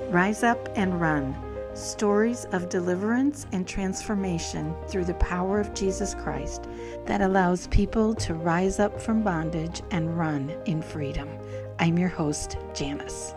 Rise Up and Run. Stories of deliverance and transformation through the power of Jesus Christ that allows people to rise up from bondage and run in freedom. I'm your host, Janice.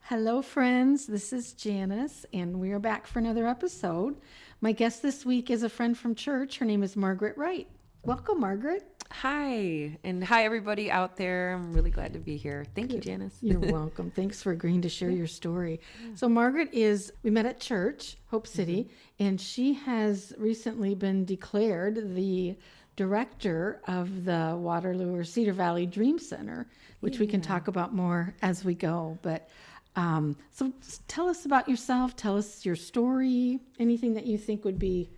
Hello, friends. This is Janice, and we are back for another episode. My guest this week is a friend from church. Her name is Margaret Wright. Welcome, Margaret. Hi, and hi everybody out there. I'm really glad to be here. Thank you, Janice. You're welcome. Thanks for agreeing to share your story. So Margaret we met at church, Hope City, and she has recently been declared the director of the Waterloo or Cedar Valley Dream Center, which we can talk about more as we go. But so tell us about yourself. Tell us your story, anything that you think would be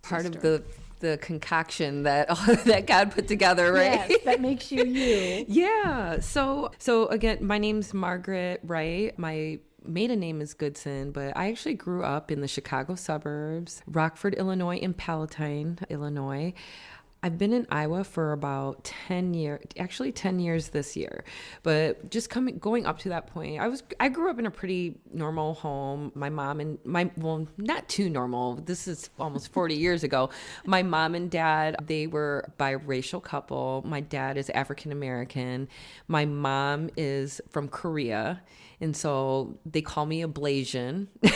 part of the concoction that that God put together, right? Yes, that makes you you. Yeah. So again, my name's Margaret Wright. My maiden name is Goodson, but I actually grew up in the Chicago suburbs, Rockford, Illinois, and Palatine, Illinois. I've been in Iowa for about 10 years, actually 10 years this year. But just going up to that point, I grew up in a pretty normal home. My mom and well, not too normal. This is almost 40 years ago. My mom and dad, they were a biracial couple. My dad is African American. My mom is from Korea. And so they call me a Blasian. I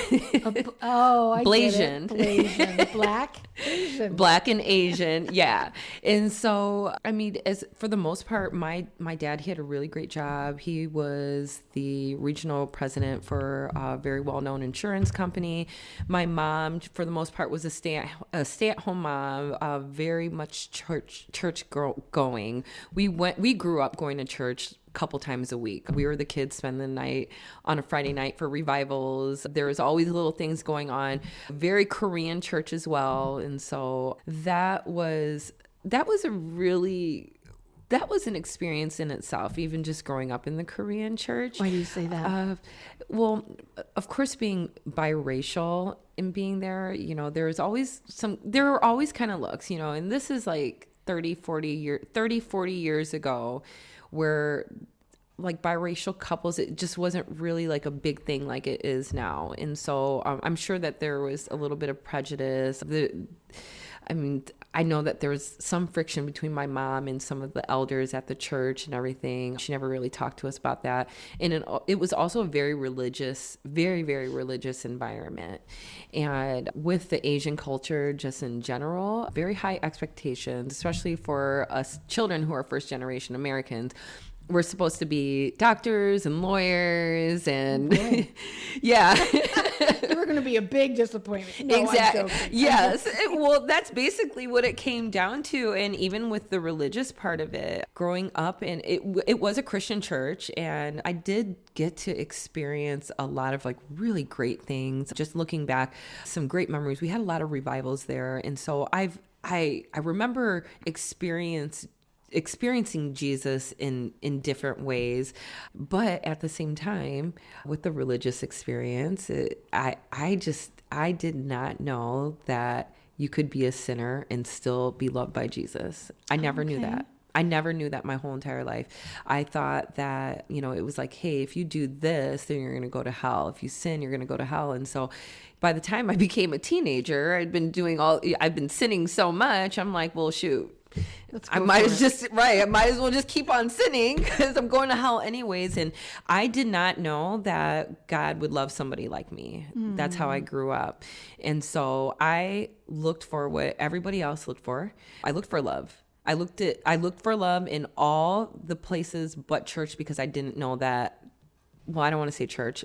Blasian. Get it. Blasian. Black Asian. Black and Asian, yeah. And so, I mean, for the most part, my dad, he had a really great job. He was the regional president for a very well-known insurance company. My mom, for the most part, was a stay-at-home mom, very much church going. We grew up going to church couple times a week. We were the kids spend the night on a Friday night for revivals. There was always little things going on. Very Korean church as well. And so that was an experience in itself, even just growing up in the Korean church. Why do you say that? Well, of course, being biracial and being there, there were always kind of looks, and this is like 40 years ago, where like biracial couples, it just wasn't really like a big thing like it is now. And so I'm sure that there was a little bit of prejudice. I know that there was some friction between my mom and some of the elders at the church and everything. She never really talked to us about that. And it was also a very religious, very, very religious environment. And with the Asian culture, just in general, very high expectations, especially for us children who are first generation Americans. We're supposed to be doctors and lawyers and yeah. We're going to be a big disappointment. No, exactly. Yes. Well, that's basically what it came down to. And even with the religious part of it, growing up, and it was a Christian church, and I did get to experience a lot of like really great things. Just looking back, some great memories. We had a lot of revivals there. And so I remember experiencing Jesus in different ways, but at the same time, with the religious experience, I did not know that you could be a sinner and still be loved by Jesus. I never knew that. I never knew that my whole entire life. I thought that, it was like, hey, if you do this, then you're going to go to hell. If you sin, you're going to go to hell. And so by the time I became a teenager, I've been sinning so much. I'm like, well, shoot. I might as well just keep on sinning because I'm going to hell anyways. And I did not know that God would love somebody like me. That's how I grew up. And so I looked for what everybody else looked for. I looked for love. I looked for love in all the places but church, because I didn't know that. Well, I don't want to say church.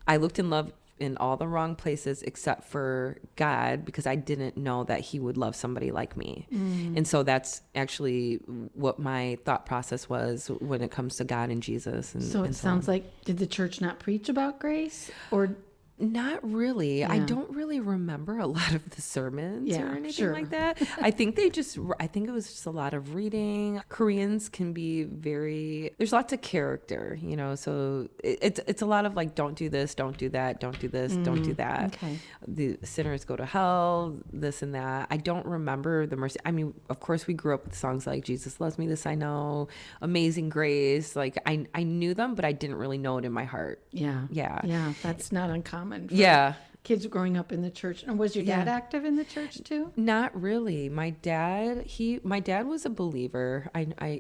I looked in love in all the wrong places except for God, because I didn't know that he would love somebody like me. And so that's actually what my thought process was when it comes to God and Jesus. So it sounds like, did the church not preach about grace? Or Not really. Yeah. I don't really remember a lot of the sermons or anything sure. like that. I think it was just a lot of reading. Koreans can be there's lots of character, so it's a lot of like, don't do this, don't do that, don't do this, don't do that. Okay. The sinners go to hell, this and that. I don't remember the mercy. I mean, of course we grew up with songs like Jesus Loves Me, This I Know, Amazing Grace. Like I knew them, but I didn't really know it in my heart. Yeah. Yeah. Yeah. That's not uncommon for Yeah. kids growing up in the church. And was your dad active in the church too? Not really. My dad was a believer.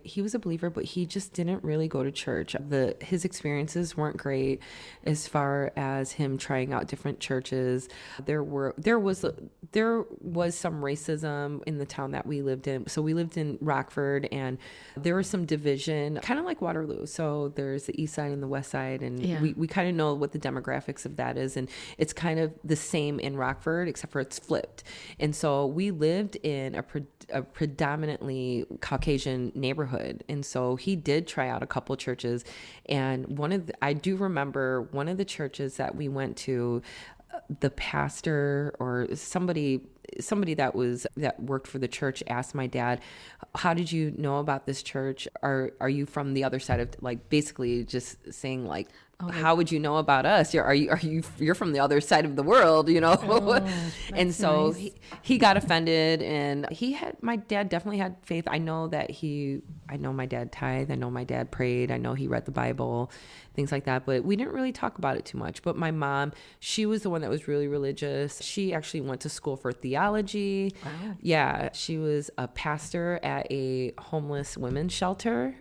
He was a believer, but he just didn't really go to church. His experiences weren't great as far as him trying out different churches. There was some racism in the town that we lived in. So we lived in Rockford, and there was some division, kind of like Waterloo. So there's the east side and the west side, and we kind of know what the demographics of that is, and it's kind of the same in Rockford, except for it's flipped. And so we lived in a predominantly Caucasian neighborhood. And so he did try out a couple churches. And I do remember one of the churches that we went to, the pastor or somebody that worked for the church asked my dad, how did you know about this church? Are you from the other side of, like, basically just saying like, how would you know about us? You're from the other side of the world, and so nice. he got offended, and my dad definitely had faith. I know my dad tithed. I know my dad prayed. I know he read the Bible, things like that, but we didn't really talk about it too much. But my mom, she was the one that was really religious. She actually went to school for theology. Wow. Yeah. She was a pastor at a homeless women's shelter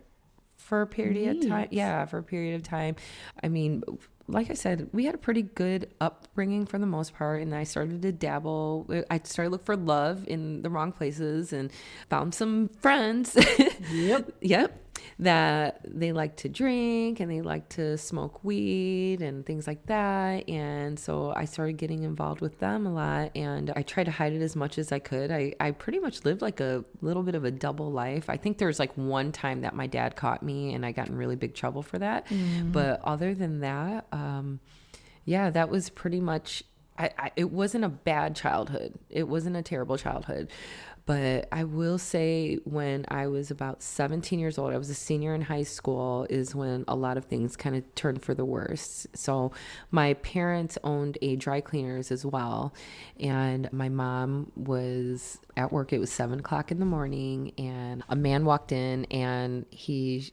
for a period of time. Yeah, for a period of time. I mean, like I said, we had a pretty good upbringing for the most part, and I started to dabble. I started to look for love in the wrong places and found some friends. Yep. That they like to drink and they like to smoke weed and things like that. And so I started getting involved with them a lot, and I tried to hide it as much as I could. I pretty much lived like a little bit of a double life. I think there was like one time that my dad caught me and I got in really big trouble for that. But other than that, that was pretty much, it wasn't a bad childhood. It wasn't a terrible childhood. But I will say, when I was about 17 years old, I was a senior in high school, is when a lot of things kind of turned for the worse. So my parents owned a dry cleaners as well. And my mom was at work. It was 7:00 in the morning, and a man walked in, and he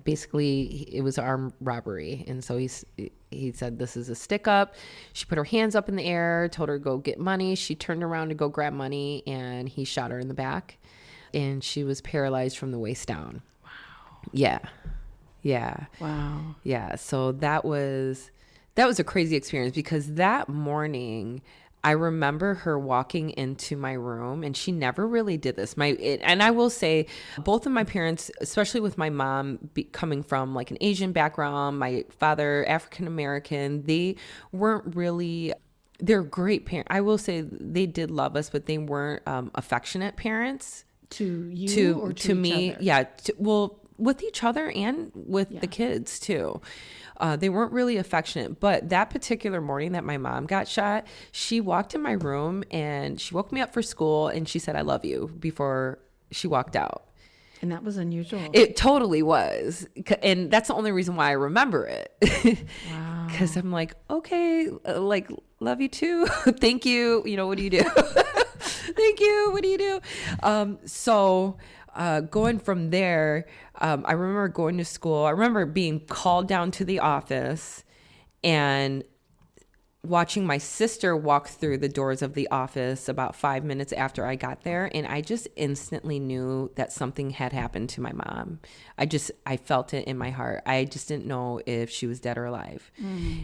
basically, it was armed robbery. And so he said, this is a stick up. She put her hands up in the air, told her to go get money. She turned around to go grab money, and he shot her in the back, and she was paralyzed from the waist down. Wow. Yeah. Wow. Yeah. So that was a crazy experience, because that morning I remember her walking into my room, and she never really did this. And I will say, both of my parents, especially with my mom coming from like an Asian background, my father African American, they weren't really. They're great parents. I will say they did love us, but they weren't affectionate parents. To you or to me? other? Yeah. With each other and with the kids too. They weren't really affectionate. But that particular morning that my mom got shot, she walked in my room and she woke me up for school, and she said, "I love you," before she walked out. And that was unusual. It totally was. And that's the only reason why I remember it. Wow. Because I'm like, okay, like, love you too. Thank you. What do you do? Thank you. What do you do? So going from there, I remember going to school. I remember being called down to the office and watching my sister walk through the doors of the office about 5 minutes after I got there. And I just instantly knew that something had happened to my mom. I felt it in my heart. I just didn't know if she was dead or alive.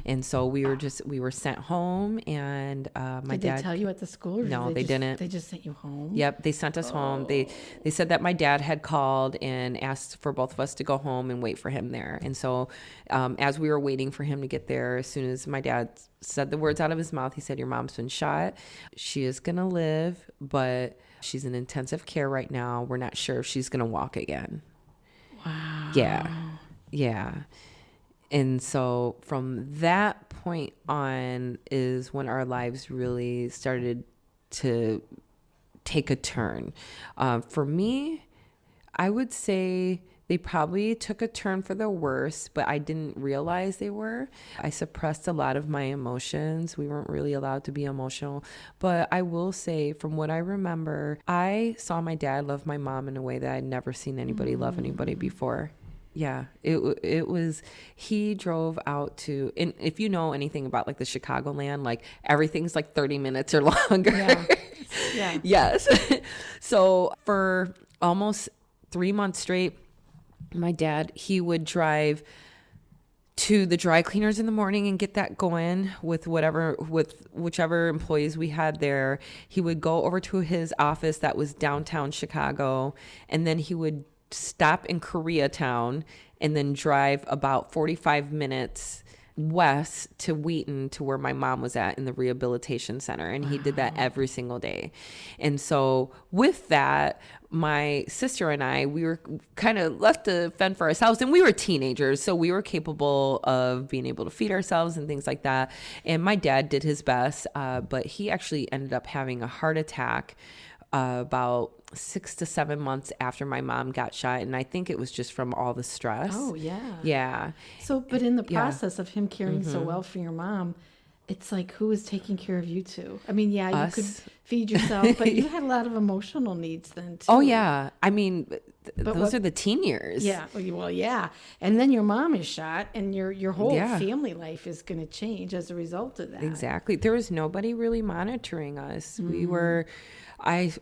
And so we were sent home, and my dad. Did they tell you at the school? Or No, they didn't. They just sent you home? Yep, they sent us home. They said that my dad had called and asked for both of us to go home and wait for him there. And so as we were waiting for him to get there, as soon as my dad said the words out of his mouth, he said, "Your mom's been shot. She is going to live, but she's in intensive care right now. We're not sure if she's going to walk again." Wow. Yeah. And so from that point on is when our lives really started to take a turn. For me, I would say they probably took a turn for the worse, but I didn't realize they were. I suppressed a lot of my emotions. We weren't really allowed to be emotional. But I will say, from what I remember, I saw my dad love my mom in a way that I'd never seen anybody love anybody before. Yeah, it was, he drove out to, and if you know anything about like the Chicagoland, like everything's like 30 minutes or longer. Yeah. Yeah. Yes. So for almost 3 months straight, my dad, he would drive to the dry cleaners in the morning and get that going with whichever employees we had there. He would go over to his office that was downtown Chicago, and then he would stop in Koreatown and then drive about 45 minutes west to Wheaton to where my mom was at in the rehabilitation center. And he did that every single day. And so with that, my sister and I, we were kind of left to fend for ourselves, and we were teenagers. So we were capable of being able to feed ourselves and things like that. And my dad did his best, but he actually ended up having a heart attack about 6 to 7 months after my mom got shot. And I think it was just from all the stress. Oh, yeah. Yeah. So, but in the process of him caring so well for your mom, it's like, who was taking care of you two? I mean, yeah, Us. you could feed yourself, but you had a lot of emotional needs then too. Oh, yeah. I mean, those what- are the teen years. Yeah. Well, yeah. And then your mom is shot, and your whole Yeah. family life is going to change as a result of that. Exactly. There was nobody really monitoring us. We were, I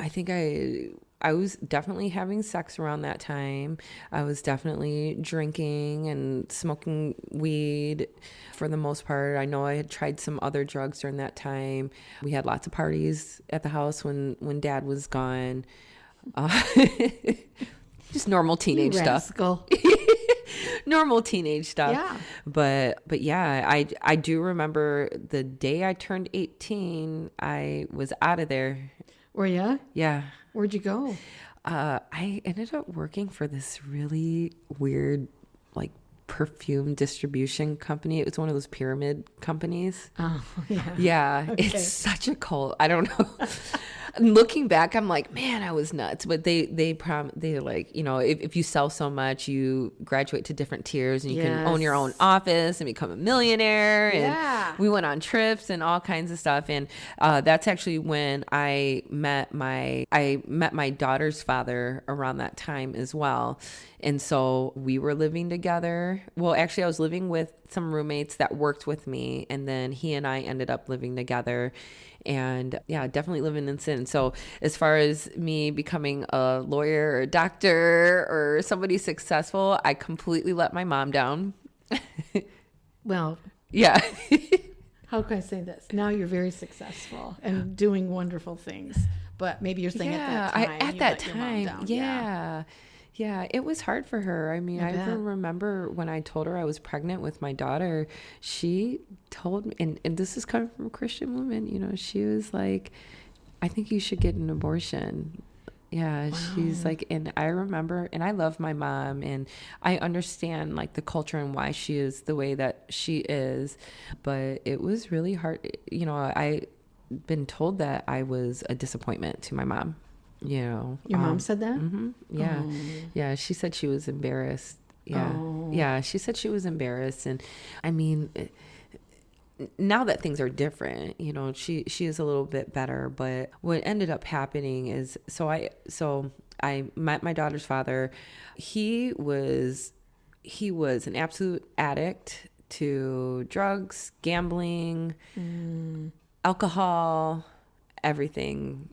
think I was definitely having sex around that time. I was definitely drinking and smoking weed for the most part. I know I had tried some other drugs during that time. We had lots of parties at the house when Dad was gone. Just normal teenage You stuff. rascal. Normal teenage stuff. Yeah. But yeah, I do remember the day I turned 18, I was out of there. Were ya? Yeah. Where'd you go? I ended up working for this really weird, like, perfume distribution company. It was one of those pyramid companies. Oh, yeah. Yeah. Okay. It's such a cult. I don't know. Looking back, I'm like, man, I was nuts. But they're like, you know, if you sell so much, you graduate to different tiers and you can own your own Yes. office and become a millionaire. And Yeah. we went on trips and all kinds of stuff. And that's actually when I met my daughter's father around that time as well. And so we were living together. Well, actually, I was living with some roommates that worked with me, and then he and I ended up living together. And yeah, definitely living in sin. So as far as me becoming a lawyer or a doctor or somebody successful, I completely let my mom down. Well, Yeah. how can I say this? Now you're very successful and doing wonderful things. But maybe you're saying at that time. at you that let your mom time, down. yeah, it was hard for her. I mean, I I bet. even remember when I told her I was pregnant with my daughter, she told me, and this is coming from a Christian woman, you know, she was like, I think you should get an abortion. Yeah, she's like, and I remember, and I love my mom, and I understand like the culture and why she is the way that she is, but it was really hard. You know, I been told that I was a disappointment to my mom. You know, Your mom said that? yeah, Oh. yeah. She said she was embarrassed. Yeah, Oh. yeah. She said she was embarrassed, and I mean, now that things are different, you know, she is a little bit better. But what ended up happening is, so I met my daughter's father. He was an absolute addict to drugs, gambling, alcohol, everything,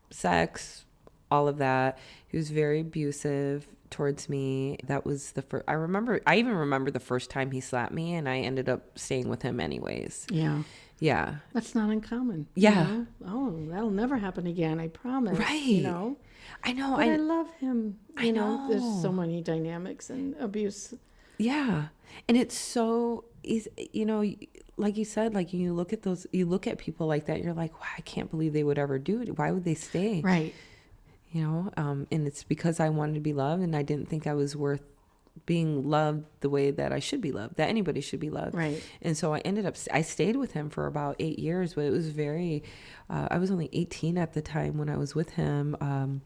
sex, all of that. He was very abusive towards me. That was the first, I even remember the first time he slapped me, and I ended up staying with him anyways. Yeah. Yeah. That's not uncommon. Yeah. You know? Oh, that'll never happen again. I promise. Right. You know? I know. But I love him. You know, there's know. so many dynamics and abuse. Yeah. And it's so easy, you know, like you said, like you look at people like that, you're like, wow, I can't believe they would ever do it. Why would they stay? Right. You know, and it's because I wanted to be loved, and I didn't think I was worth being loved the way that I should be loved, that anybody should be loved. Right. And so I stayed with him for about 8 years, but it was I was only 18 at the time when I was with him.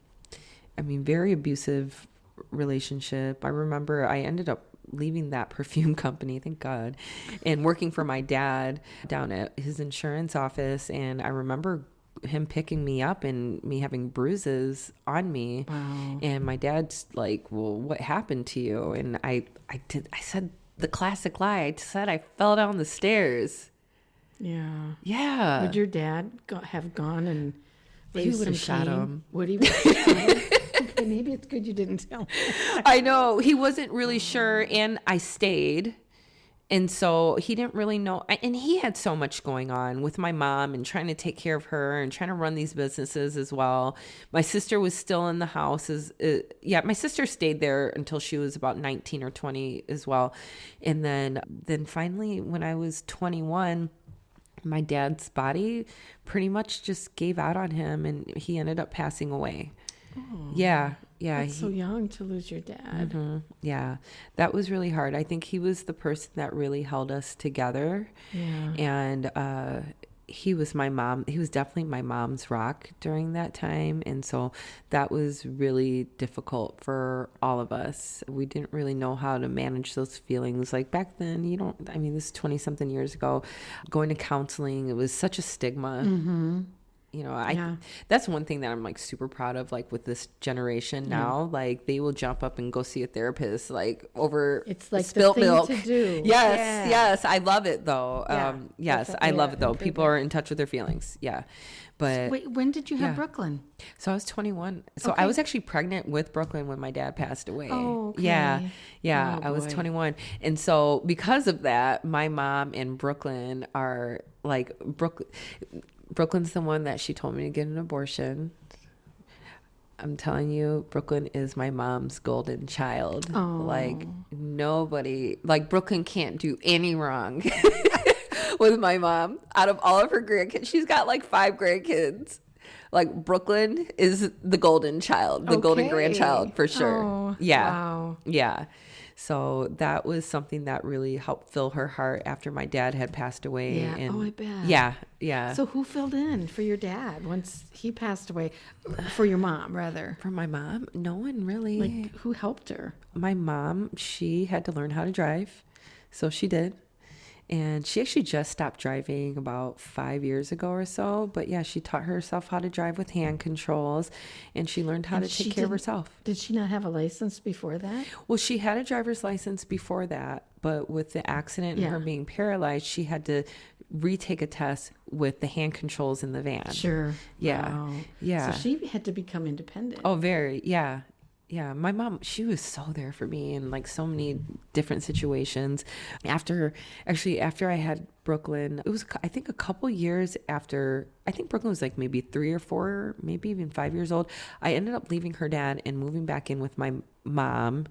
Very abusive relationship. I remember I ended up leaving that perfume company, thank God, and working for my dad down at his insurance office. And I remember him picking me up and me having bruises on me. Wow. And my dad's like, well, what happened to you? And I said the classic lie. I said I fell down the stairs. Yeah. Yeah. Would your dad have gone and raised would have some shot cane? him. Would he? Okay, maybe it's good you didn't tell. I know. He wasn't really sure, and I stayed. And so he didn't really know. And he had so much going on with my mom and trying to take care of her and trying to run these businesses as well. My sister was still in the house. My sister stayed there until she was about 19 or 20 as well. And then finally, when I was 21, my dad's body pretty much just gave out on him, and he ended up passing away. Oh, yeah. That's so young to lose your dad. Mm-hmm. Yeah, that was really hard. I think he was the person that really held us together. Yeah. And he was my mom. He was definitely my mom's rock during that time. And so that was really difficult for all of us. We didn't really know how to manage those feelings. Like back then, this is 20 something years ago, going to counseling, it was such a stigma. Mm-hmm. That's one thing that I'm like super proud of, like with this generation now, like they will jump up and go see a therapist, like over it's like spilt the thing milk to do. Yes, I love it though. I love it though. People are in touch with their feelings. But wait, when did you have Brooklyn? So I was 21. So Okay. I was actually pregnant with Brooklyn when my dad passed away. Oh, okay. Yeah, Oh, I was boy. 21. And so because of that, my mom and Brooklyn are like Brooklyn's the one that she told me to get an abortion. I'm telling you, Brooklyn is my mom's golden child. Oh. Like nobody, like Brooklyn can't do any wrong with my mom. Out of all of her grandkids, she's got like 5 grandkids. Like Brooklyn is the golden child, the golden grandchild for sure. Oh, Yeah. Wow. Yeah. So that was something that really helped fill her heart after my dad had passed away. Yeah. And I bet. Yeah. So who filled in for your dad once he passed away? For your mom, rather. For my mom, no one really. Like, who helped her? My mom, she had to learn how to drive. So she did. And she actually just stopped driving about 5 years ago or so. But yeah, she taught herself how to drive with hand controls, and she learned how to take care of herself. Did she not have a license before that? Well, she had a driver's license before that, but with the accident and her being paralyzed, she had to retake a test with the hand controls in the van. Sure. Yeah. Wow. Yeah. So she had to become independent. Oh, very. Yeah. Yeah. My mom, she was so there for me in like so many different situations. After I had Brooklyn, it was, I think a couple years after, I think Brooklyn was like maybe 3 or 4, maybe even 5 years old. I ended up leaving her dad and moving back in with my mom.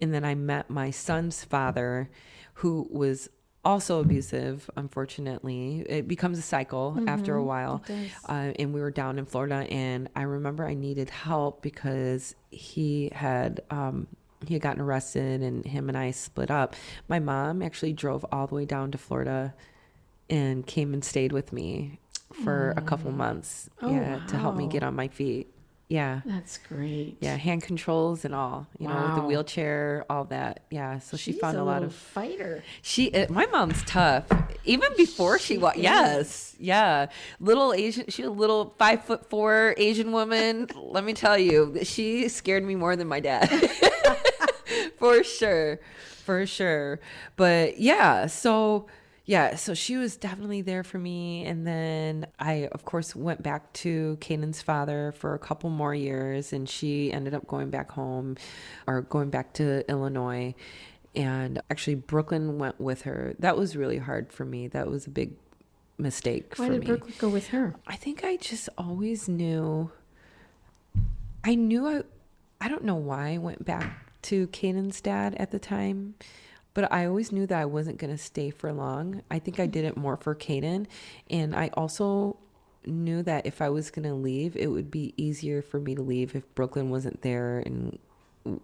And then I met my son's father, who was also abusive. Unfortunately, it becomes a cycle after a while. It does. And we were down in Florida, and I remember I needed help because he had gotten arrested, and him and I split up. My mom actually drove all the way down to Florida and came and stayed with me for a couple months. To help me wow. get on my feet. Yeah. That's great. Yeah, hand controls and all, with the Wow. wheelchair, all that. Yeah, so she found a lot little of fighter. my mom's tough. Even before she was, yes, yeah, little Asian. She's a little 5'4" Asian woman. Let me tell you, she scared me more than my dad, for sure. But yeah, so she was definitely there for me. And then I, of course, went back to Canaan's father for a couple more years, and she ended up going back home or going back to Illinois. And actually, Brooklyn went with her. That was really hard for me. That was a big mistake for me. Why did Brooklyn go with her? I think I just always knew. I don't know why I went back to Canaan's dad at the time, but I always knew that I wasn't going to stay for long. I think I did it more for Canaan. And I also knew that if I was going to leave, it would be easier for me to leave if Brooklyn wasn't there and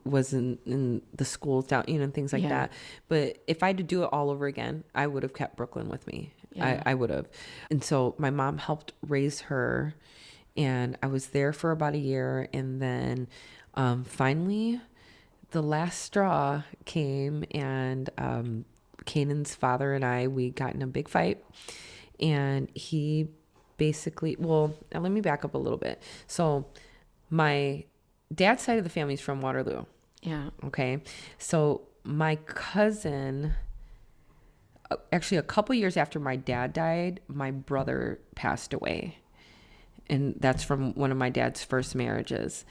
was in the schools down, and things like that. But if I had to do it all over again, I would have kept Brooklyn with me. I would have. And so my mom helped raise her, and I was there for about a year. And then finally the last straw came, and Canaan's father and we got in a big fight, and he basically, well, now let me back up a little bit. So my dad's side of the family is from Waterloo. Yeah. Okay. So my cousin, actually a couple years after my dad died, my brother passed away. And that's from one of my dad's first marriages.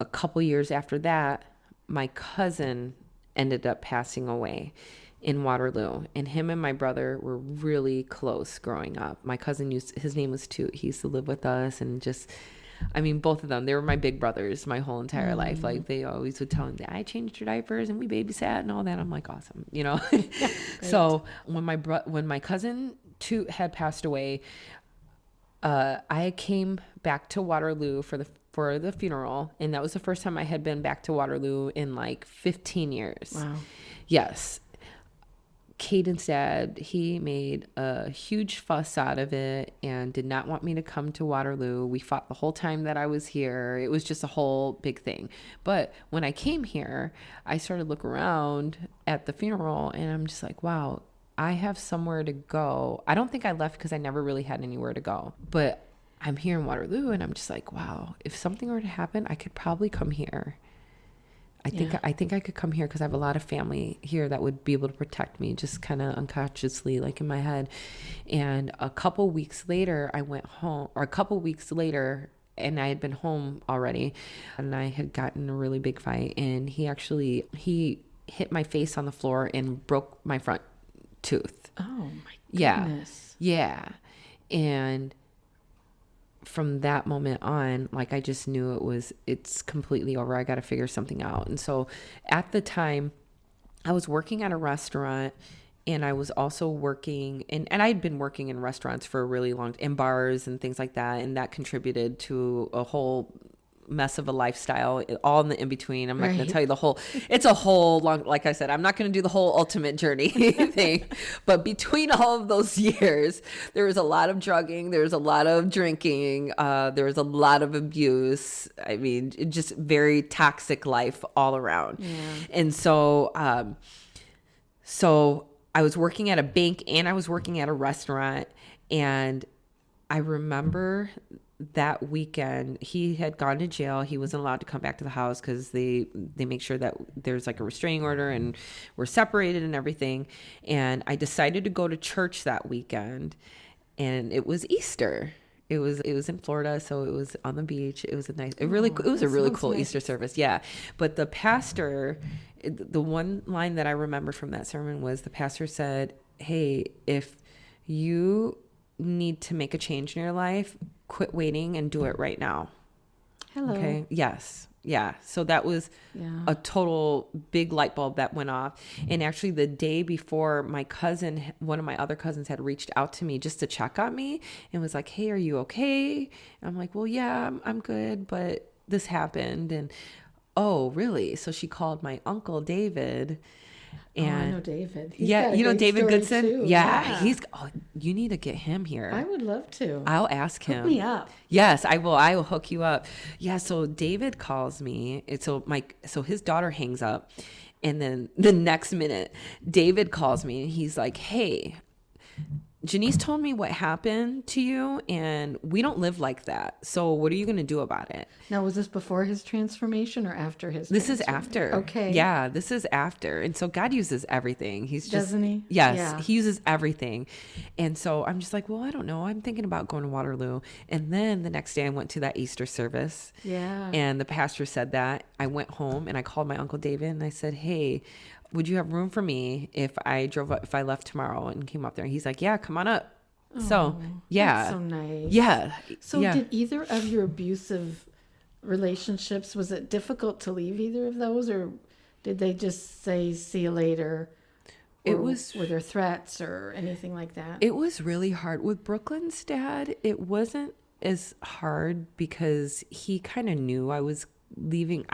A couple years after that, my cousin ended up passing away in Waterloo, and him and my brother were really close growing up. My cousin his name was Toot. He used to live with us, and just, I mean, both of them, they were my big brothers my whole entire life. Like, they always would tell me that I changed your diapers and we babysat and all that. I'm like, awesome, So when my cousin Toot had passed away, I came back to Waterloo for the funeral, and that was the first time I had been back to Waterloo in like 15 years. Wow. Yes. Caden's dad, he made a huge fuss out of it and did not want me to come to Waterloo. We fought the whole time that I was here. It was just a whole big thing. But when I came here, I started to look around at the funeral, and I'm just like, wow, I have somewhere to go. I don't think I left because I never really had anywhere to go. But I'm here in Waterloo, and I'm just like, wow, if something were to happen, I could probably come here. I think I could come here because I have a lot of family here that would be able to protect me, just kind of unconsciously, like in my head. And a couple weeks later, I went home, and I had been home already, and I had gotten a really big fight, and he hit my face on the floor and broke my front tooth. Oh my goodness. Yeah. And from that moment on, like, I just knew it's completely over. I got to figure something out. And so at the time, I was working at a restaurant, and I was also working and I had been working in restaurants for a really long, in bars and things like that. And that contributed to a whole mess of a lifestyle, all in the in-between. I'm not going to tell you it's a whole long, like I said, I'm not going to do the whole ultimate journey thing, but between all of those years, there was a lot of drugging, there was a lot of drinking, there was a lot of abuse. I mean, just very toxic life all around. Yeah. And so I was working at a bank, and I was working at a restaurant, and I remember that weekend he had gone to jail. He wasn't allowed to come back to the house because they make sure that there's like a restraining order, and we're separated and everything. And I decided to go to church that weekend, and it was Easter. It was in Florida, so it was on the beach. It was it was a really cool Easter service. Yeah. But the pastor, the one line that I remember from that sermon was, the pastor said, "Hey, if you need to make a change in your life, quit waiting and do it right now." Hello. Okay. Yes. Yeah. So that was a total big light bulb that went off. And actually the day before, one of my other cousins had reached out to me just to check on me and was like, "Hey, are you okay?" And I'm like, "Well, yeah, I'm good, but this happened." And, "Oh, really?" So she called my uncle David. And I know David. David Goodson. Too. Yeah. You need to get him here. I would love to. I'll ask him. Hook me up. Yes, I will. I will hook you up. Yeah. So David calls me. So his daughter hangs up, and then the next minute, David calls me, and he's like, "Hey, Janice told me what happened to you, and we don't live like that. So what are you going to do about it?" Now, was this before his transformation or after his This is after. Okay. Yeah, this is after. And so God uses everything. Doesn't he? Yes, Yeah. He uses everything. And so I'm just like, well, I don't know. I'm thinking about going to Waterloo. And then the next day I went to that Easter service. Yeah. And the pastor said that. I went home and I called my Uncle David and I said, "Hey, would you have room for me if I left tomorrow and came up there?" And he's like, "Yeah, come on up." So, yeah. That's so nice. Yeah. So did either of your abusive relationships, was it difficult to leave either of those, or did they just say, "See you later"? Or were there threats or anything like that? It was really hard. With Brooklyn's dad, it wasn't as hard because he kind of knew I was leaving,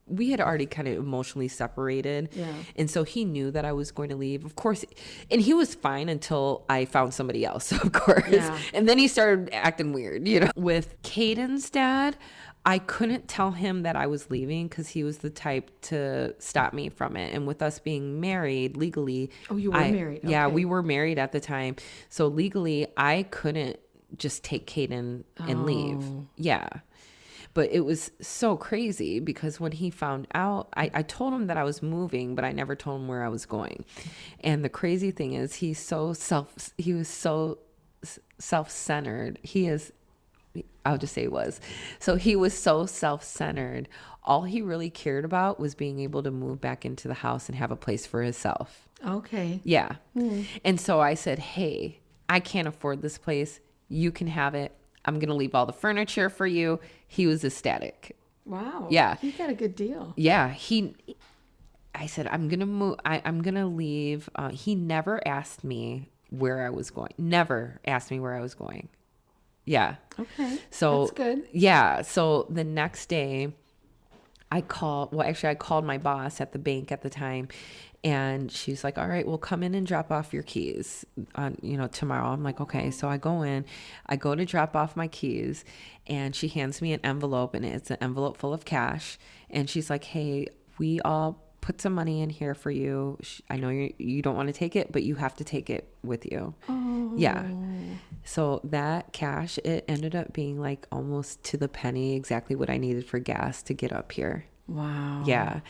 we had already kind of emotionally separated. Yeah. And so he knew that I was going to leave, of course. And he was fine until I found somebody else, of course. Yeah. And then he started acting weird, With Caden's dad, I couldn't tell him that I was leaving because he was the type to stop me from it. And with us being married legally. Oh, you were married. Okay. Yeah, we were married at the time. So legally, I couldn't just take Caden and leave. Yeah. But it was so crazy because when he found out, I told him that I was moving, but I never told him where I was going. And the crazy thing is he was so self-centered. I'll just say he was. So he was so self-centered. All he really cared about was being able to move back into the house and have a place for himself. Okay. Yeah. And so I said, hey, I can't afford this place. You can have it. I'm going to leave all the furniture for you. He was ecstatic. Wow. Yeah. He got a good deal. Yeah. I said, I'm going to move. I'm going to leave. He never asked me where I was going. Never asked me where I was going. Yeah. Okay. So that's good. Yeah. So the next day I called my boss at the bank at the time, and she's like, all right, well, come in and drop off your keys on, tomorrow. I'm like, okay. So I go to drop off my keys, and she hands me an envelope, and it's an envelope full of cash. And she's like, hey, we all put some money in here for you. I know you don't want to take it, but you have to take it with you. Oh. Yeah. So that cash, it ended up being like almost to the penny exactly what I needed for gas to get up here. Wow. Yeah.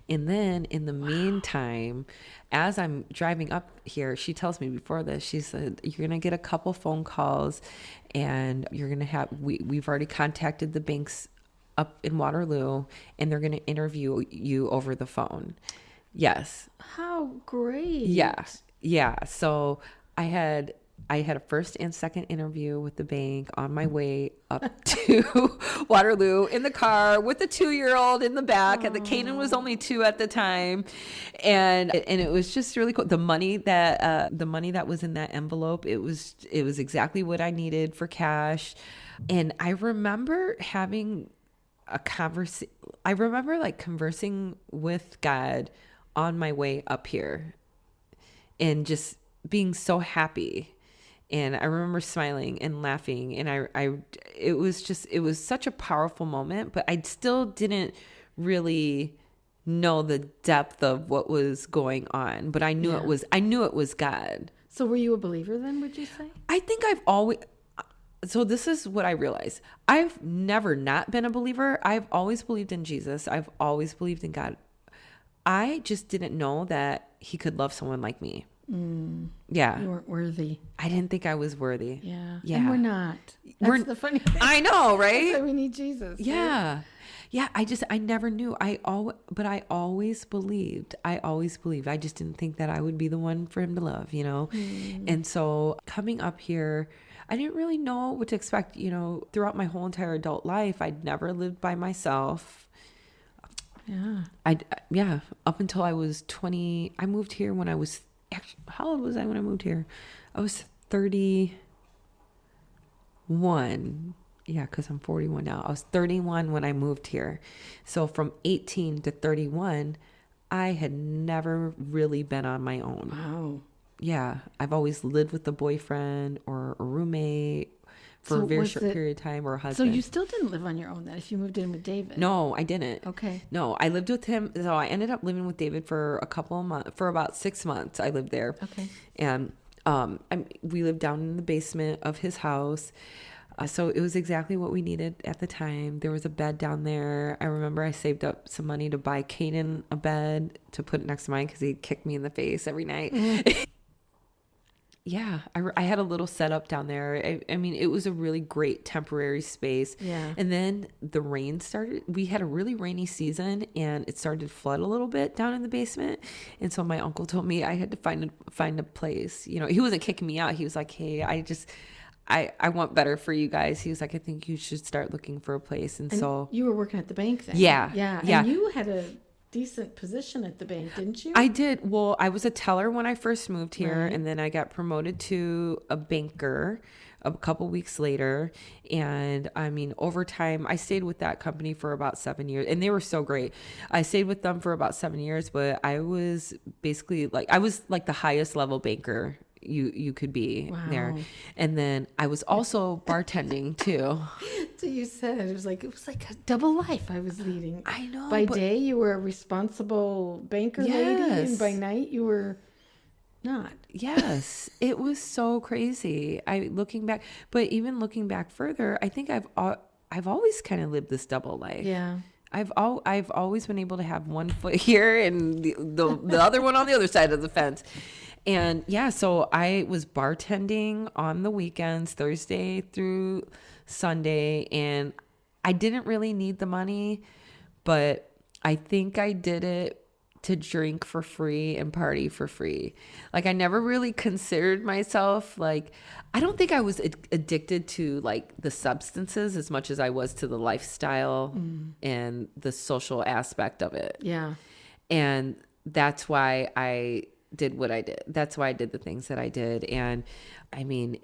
And then in the meantime, as I'm driving up here, she tells me before this, she said, you're going to get a couple phone calls, and you're going to have, we've already contacted the banks up in Waterloo, and they're going to interview you over the phone. Yes. How great. Yeah. Yeah. So I had a first and second interview with the bank on my way up to Waterloo in the car with a 2-year-old in the back. And the Kanan was only 2 at the time. And it was just really cool. The money that was in that envelope, it was exactly what I needed for cash. And I remember having a conversation. I remember like conversing with God on my way up here and just being so happy. And I remember smiling and laughing, and it was such a powerful moment, but I still didn't really know the depth of what was going on, but I knew it was God. So were you a believer then, would you say? I think so this is what I realized. I've never not been a believer. I've always believed in Jesus. I've always believed in God. I just didn't know that he could love someone like me. Yeah. You weren't worthy. I didn't think I was worthy. Yeah. Yeah. And we're not. That's the funny thing. I know, right? That's why we need Jesus. Yeah. Yeah. I never knew. But I always believed. I just didn't think that I would be the one for him to love, And so coming up here, I didn't really know what to expect, throughout my whole entire adult life. I'd never lived by myself. Yeah. Up until I was 20, I moved here when I was, how old was I when I moved here? I was 31. Yeah, because I'm 41 now. I was 31 when I moved here. So from 18 to 31, I had never really been on my own. Wow. Yeah, I've always lived with a boyfriend or a roommate for a very short period of time, or a husband. So you still didn't live on your own then if you moved in with David? No, I didn't. Okay. No, I lived with him. So I ended up living with David for a couple of months, for about 6 months I lived there. Okay. And we lived down in the basement of his house. So it was exactly what we needed at the time. There was a bed down there. I remember I saved up some money to buy Kanan a bed to put it next to mine because he'd kick me in the face every night. Mm-hmm. Yeah, I had a little setup down there. I mean, it was a really great temporary space. Yeah. And then the rain started. We had a really rainy season, and it started to flood a little bit down in the basement. And so my uncle told me I had to find a place. He wasn't kicking me out. He was like, hey, I want better for you guys. He was like, I think you should start looking for a place. And so you were working at the bank then? Yeah. Yeah. Yeah. And you had a decent position at the bank, didn't you? I did. Well, I was a teller when I first moved here, right. And then I got promoted to a banker a couple weeks later. And I mean, over time, I stayed with that company for about 7 years, and they were so great. I stayed with them for about 7 years, but I was basically like, I was like the highest level banker you could be there. And then I was also bartending too. So you said it was like a double life I was leading. I know. By day you were a responsible banker lady, and by night you were not. Yes, it was so crazy. Looking back further, I think I've always kind of lived this double life. Yeah. I've always been able to have one foot here and the other one on the other side of the fence. And yeah, so I was bartending on the weekends, Thursday through Sunday, and I didn't really need the money, but I think I did it to drink for free and party for free. Like, I never really considered myself, like, I don't think I was addicted to like the substances as much as I was to the lifestyle and the social aspect of it. Yeah. And that's why I did what I did. That's why I did the things that I did. And I mean,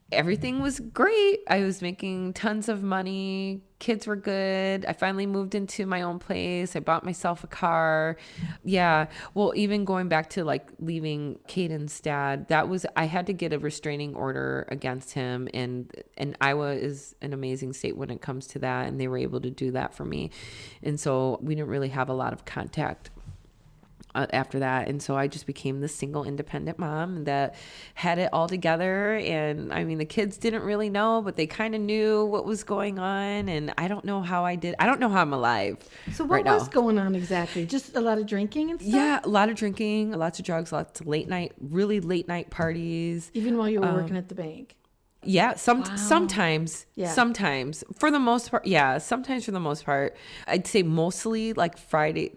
everything was great. I was making tons of money. Kids were good. I finally moved into my own place. I bought myself a car. Yeah. Well, even going back to like leaving Caden's dad, I had to get a restraining order against him. And Iowa is an amazing state when it comes to that. And they were able to do that for me. And so we didn't really have a lot of contact after that. And so I just became the single independent mom that had it all together. And I mean, the kids didn't really know, but they kind of knew what was going on. And I don't know how I don't know how I'm alive. So what was going on exactly? Just a lot of drinking and stuff? Yeah, a lot of drinking, lots of drugs, lots of really late night parties. Even while you were working at the bank? Yeah, sometimes, for the most part. Yeah, sometimes for the most part. I'd say mostly like Thursday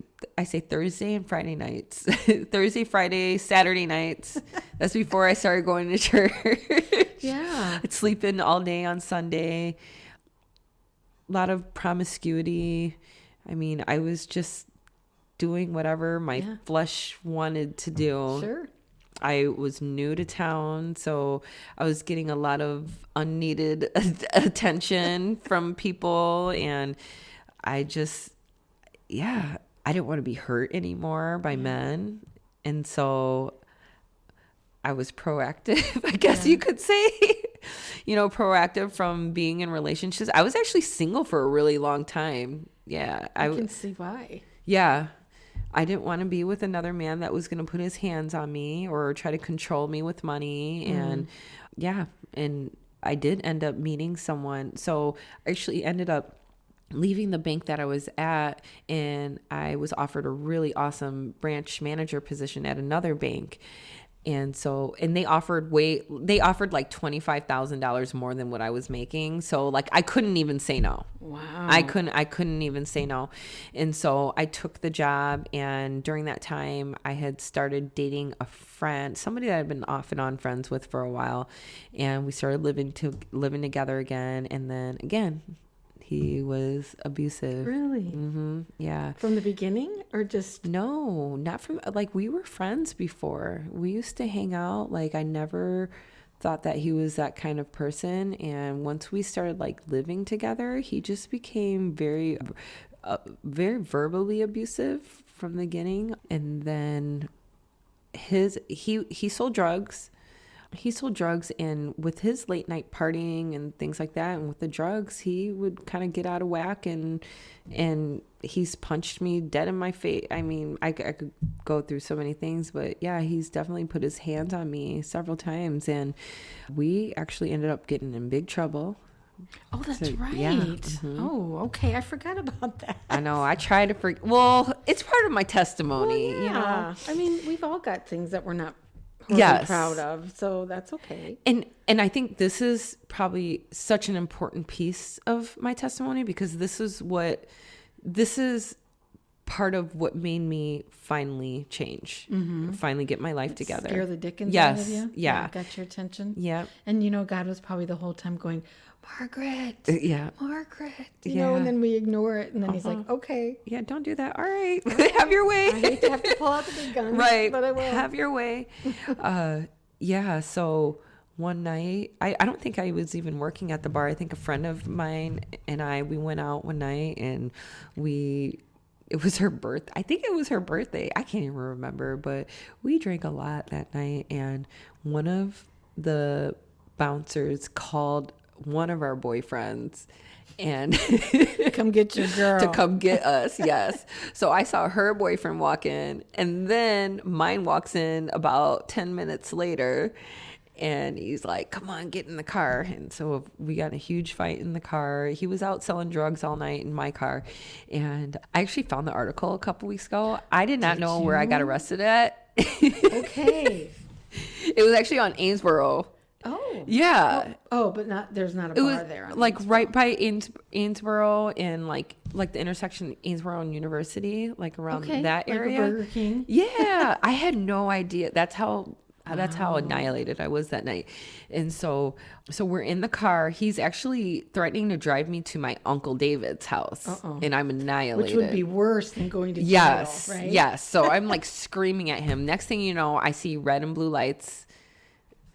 and Friday nights. Thursday, Friday, Saturday nights. That's before I started going to church. Yeah. I'd sleep in all day on Sunday. A lot of promiscuity. I mean, I was just doing whatever my flesh wanted to do. Sure. I was new to town, so I was getting a lot of unneeded attention from people, and I didn't want to be hurt anymore by men, and so I was proactive, I guess you could say, proactive from being in relationships. I was actually single for a really long time. Yeah. I can see why. Yeah. I didn't want to be with another man that was going to put his hands on me or try to control me with money. And and I did end up meeting someone. So I actually ended up leaving the bank that I was at, and I was offered a really awesome branch manager position at another bank. And they offered like $25,000 more than what I was making. So like, I couldn't even say no. Wow. I couldn't even say no. And so I took the job, and during that time I had started dating a friend, somebody that I'd been off and on friends with for a while. And we started living together again. And then again, he was abusive. Really? Mm-hmm. Yeah. From the beginning, or just? No, not from, like, we were friends before. We used to hang out. Like, I never thought that he was that kind of person. And once we started like living together, he just became very, very verbally abusive from the beginning. And then he sold drugs. He sold drugs, and with his late night partying and things like that, and with the drugs, he would kind of get out of whack, and he's punched me dead in my face. I mean, I could go through so many things, but yeah, he's definitely put his hands on me several times, and we actually ended up getting in big trouble. Oh, that's right. Yeah. Mm-hmm. Oh, okay. I forgot about that. I know. I try to forget. Well, it's part of my testimony. Well, yeah. You know? I mean, we've all got things that we're not proud of, so that's okay. And I think this is probably such an important piece of my testimony, because this is part of what made me finally change, finally get my life together. Scare the dickens out of you? Yeah. Got your attention? Yeah. And God was probably the whole time going, Margaret. Yeah. Margaret. You know, and then we ignore it, and then he's like, okay. Yeah, don't do that. All right. Have your way. I hate to have to pull out the big gun. Right. But I will. Have your way. Yeah. So one night. I don't think I was even working at the bar. I think a friend of mine and we went out one night, and it was her birthday. I think it was her birthday. I can't even remember, but we drank a lot that night, and one of the bouncers called one of our boyfriends and Come get your girl. to come get us. Yes. So I saw her boyfriend walk in, and then mine walks in about 10 minutes later, and he's like, come on, get in the car. And so we got in a huge fight in the car. He was out selling drugs all night in my car. And I actually found the article a couple weeks ago. I did not know where I got arrested at. Okay. It was actually on Amesboro. Oh. Yeah. Oh, but there's not a bar there. On like Amesboro. right by Amesboro, and like the intersection Amesboro and University, like around that area. Like a Burger King. Yeah. I had no idea. That's how annihilated I was that night. And so we're in the car. He's actually threatening to drive me to my Uncle David's house. And I'm annihilated. Which would be worse than going to jail, yes, right? Yes. So I'm like screaming at him. Next thing you know, I see red and blue lights,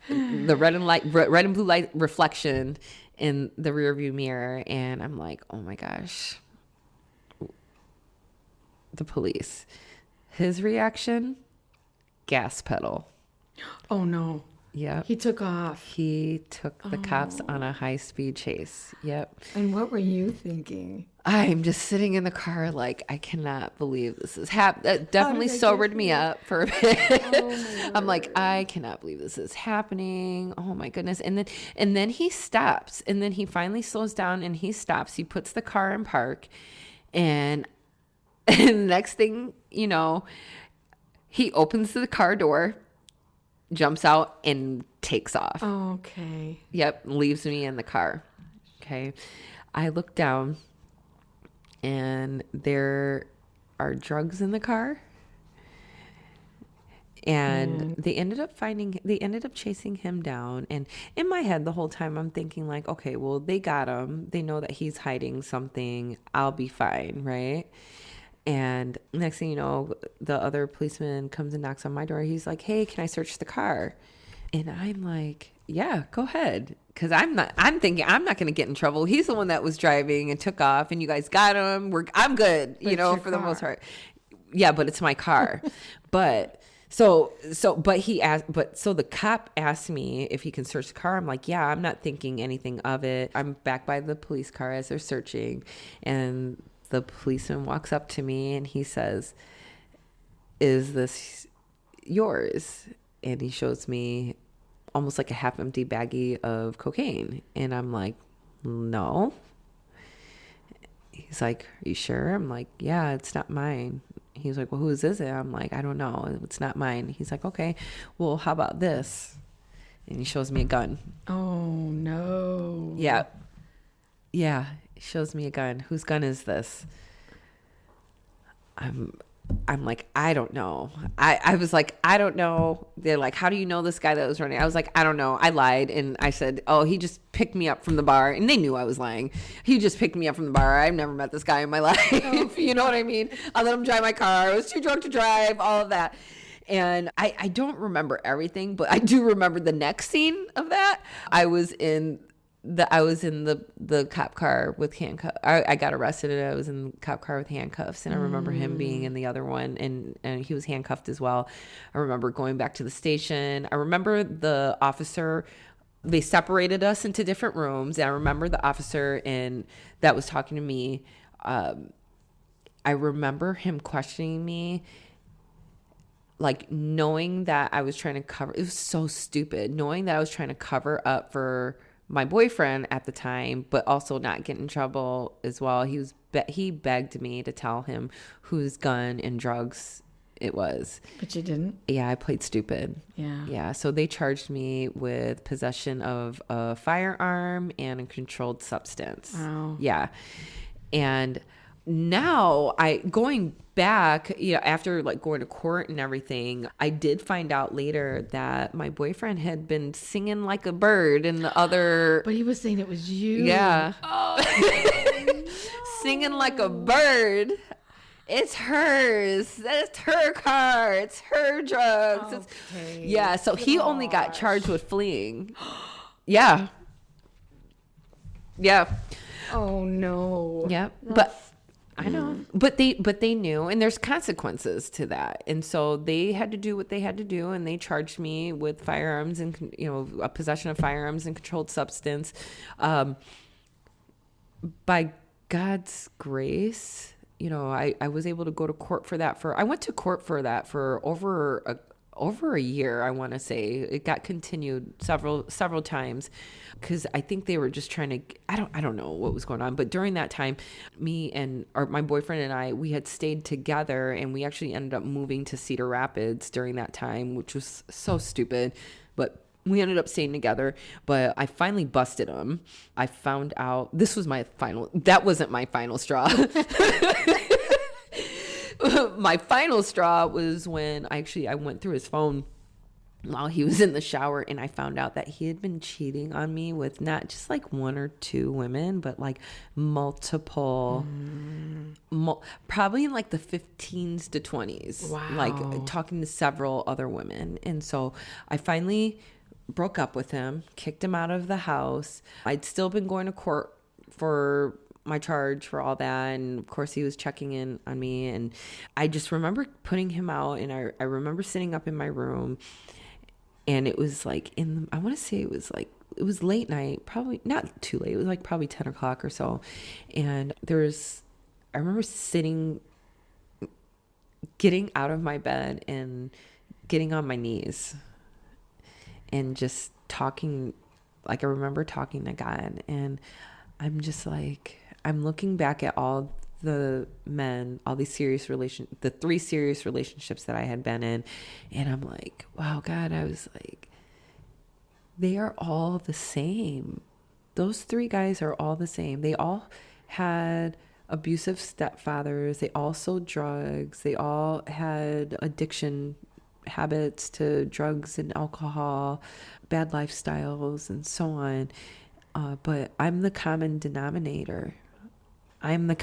the red and blue light reflection in the rearview mirror. And I'm like, oh my gosh, the police. His reaction, gas pedal. Oh no. Yep. He took off. He took the cops on a high-speed chase. Yep. And what were you thinking? I'm just sitting in the car like, I cannot believe this is happening. That definitely sobered me up for a bit. I'm like, I cannot believe this is happening. Oh my goodness. And then he stops, and then he finally slows down and he stops. He puts the car in park, and the next thing you know, he opens the car door, jumps out, and takes off. Okay. Yep, leaves me in the car. Okay. I look down, and there are drugs in the car. And they ended up chasing him down. And in my head the whole time I'm thinking like, okay, well, they got him. They know that he's hiding something. I'll be fine, right? And next thing you know, the other policeman comes and knocks on my door. He's like, hey, can I search the car? And I'm like, yeah, go ahead. Because I'm thinking I'm not going to get in trouble. He's the one that was driving and took off, and you guys got him. I'm good, for the most part. Yeah, but it's my car. But the cop asked me if he can search the car. I'm like, yeah, I'm not thinking anything of it. I'm back by the police car as they're searching, and the policeman walks up to me and he says, is this yours? And he shows me almost like a half empty baggie of cocaine. And I'm like, no. He's like, are you sure? I'm like, yeah, it's not mine. He's like, well, whose is it? I'm like, I don't know. It's not mine. He's like, okay, well, how about this? And he shows me a gun. Oh, no. Yeah. Yeah. He shows me a gun. Whose gun is this? I'm like, I don't know. I was like, I don't know. They're like, how do you know this guy that was running? I was like, I don't know. I lied. And I said, oh, he just picked me up from the bar. And they knew I was lying. He just picked me up from the bar. I've never met this guy in my life. You know what I mean? I let him drive my car. I was too drunk to drive, all of that. And I don't remember everything, but I do remember the next scene of that. I was in the cop car with handcuffs. I got arrested, and I was in the cop car with handcuffs. And I remember him being in the other one, and he was handcuffed as well. I remember going back to the station. I remember the officer, they separated us into different rooms. And I remember the officer that was talking to me. I remember him questioning me, like knowing that I was trying to cover. It was so stupid, knowing that I was trying to cover up for my boyfriend at the time, but also not get in trouble as well. He begged me to tell him whose gun and drugs it was. But you didn't? Yeah, I played stupid. Yeah. So they charged me with possession of a firearm and a controlled substance. Wow. Yeah. And now going back, after like going to court and everything, I did find out later that my boyfriend had been singing like a bird in the other. But he was saying it was you. Yeah. Oh, no. Singing like a bird It's hers. That's her car. It's her drugs. Okay. Yeah. So he only got charged with fleeing. Yeah. Yeah. Oh no. Yeah. But I know. But they knew, and there's consequences to that. And so they had to do what they had to do, and they charged me with firearms and, a possession of firearms and controlled substance. By God's grace, I was able to go to court for that I went to court for that for over a year. I want to say it got continued several times, because I think they were just trying to, I don't know what was going on, but during that time, my boyfriend and I, we had stayed together, and we actually ended up moving to Cedar Rapids during that time, which was so stupid, but we ended up staying together. But I finally busted him. I found out that wasn't my final straw. My final straw was when I went through his phone while he was in the shower, and I found out that he had been cheating on me with not just like one or two women, but like multiple, probably in like the 15s to 20s. Wow. Like talking to several other women. And so I finally broke up with him, kicked him out of the house. I'd still been going to court for my charge for all that, and of course he was checking in on me, and I just remember putting him out, and I remember sitting up in my room, and it was like I want to say it was late night, probably not too late, it was like probably 10 o'clock or so, and I remember getting out of my bed and getting on my knees and just talking, like I remember talking to God, and I'm just like, I'm looking back at all the men, all these the 3 serious relationships that I had been in, and I'm like, wow, God, I was like, they are all the same. Those 3 guys are all the same. They all had abusive stepfathers. They all sold drugs. They all had addiction habits to drugs and alcohol, bad lifestyles, and so on. But I'm the common denominator. I'm the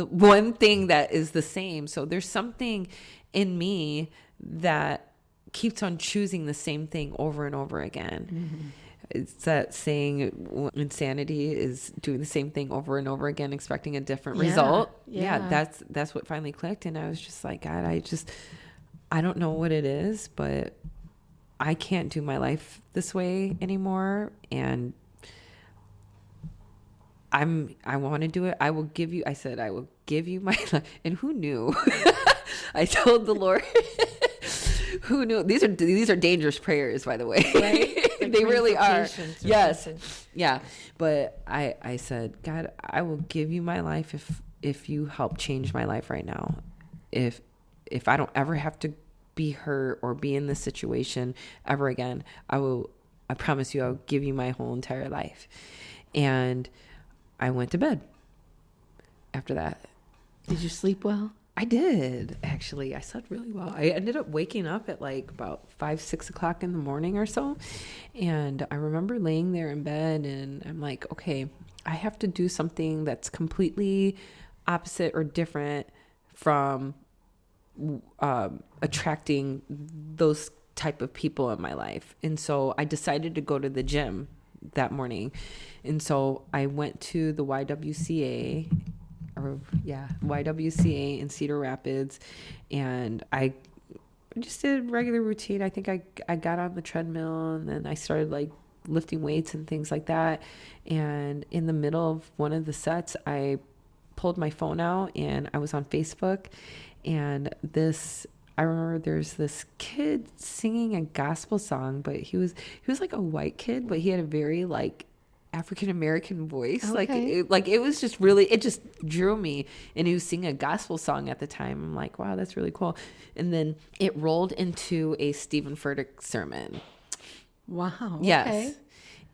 one thing that is the same. So there's something in me that keeps on choosing the same thing over and over again. Mm-hmm. It's that saying, insanity is doing the same thing over and over again, expecting a different result. Yeah, that's what finally clicked. And I was just like, God, I don't know what it is, but I can't do my life this way anymore. And I want to do it. I will give you my life. And who knew? I told the Lord, who knew? These are dangerous prayers, by the way. Right? They really are. Yes. Yeah. But I said, God, I will give you my life if you help change my life right now. If I don't ever have to be hurt or be in this situation ever again, I promise you, I'll give you my whole entire life. And I went to bed after that. Did you sleep well? I did, actually. I slept really well. I ended up waking up at like about 5-6 o'clock in the morning or so. And I remember laying there in bed, and I'm like, okay, I have to do something that's completely opposite or different from attracting those type of people in my life. And so I decided to go to the gym that morning. And so I went to the YWCA in Cedar Rapids, and I just did regular routine. I think I got on the treadmill, and then I started like lifting weights and things like that. And in the middle of one of the sets, I pulled my phone out and I was on Facebook, and I remember there's this kid singing a gospel song, but he was like a white kid, but he had a very like African American voice. Okay. It was just really, it just drew me. And he was singing a gospel song at the time. I'm like, wow, that's really cool. And then it rolled into a Stephen Furtick sermon. Wow. Yes. Okay.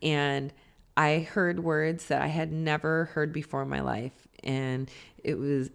And I heard words that I had never heard before in my life. And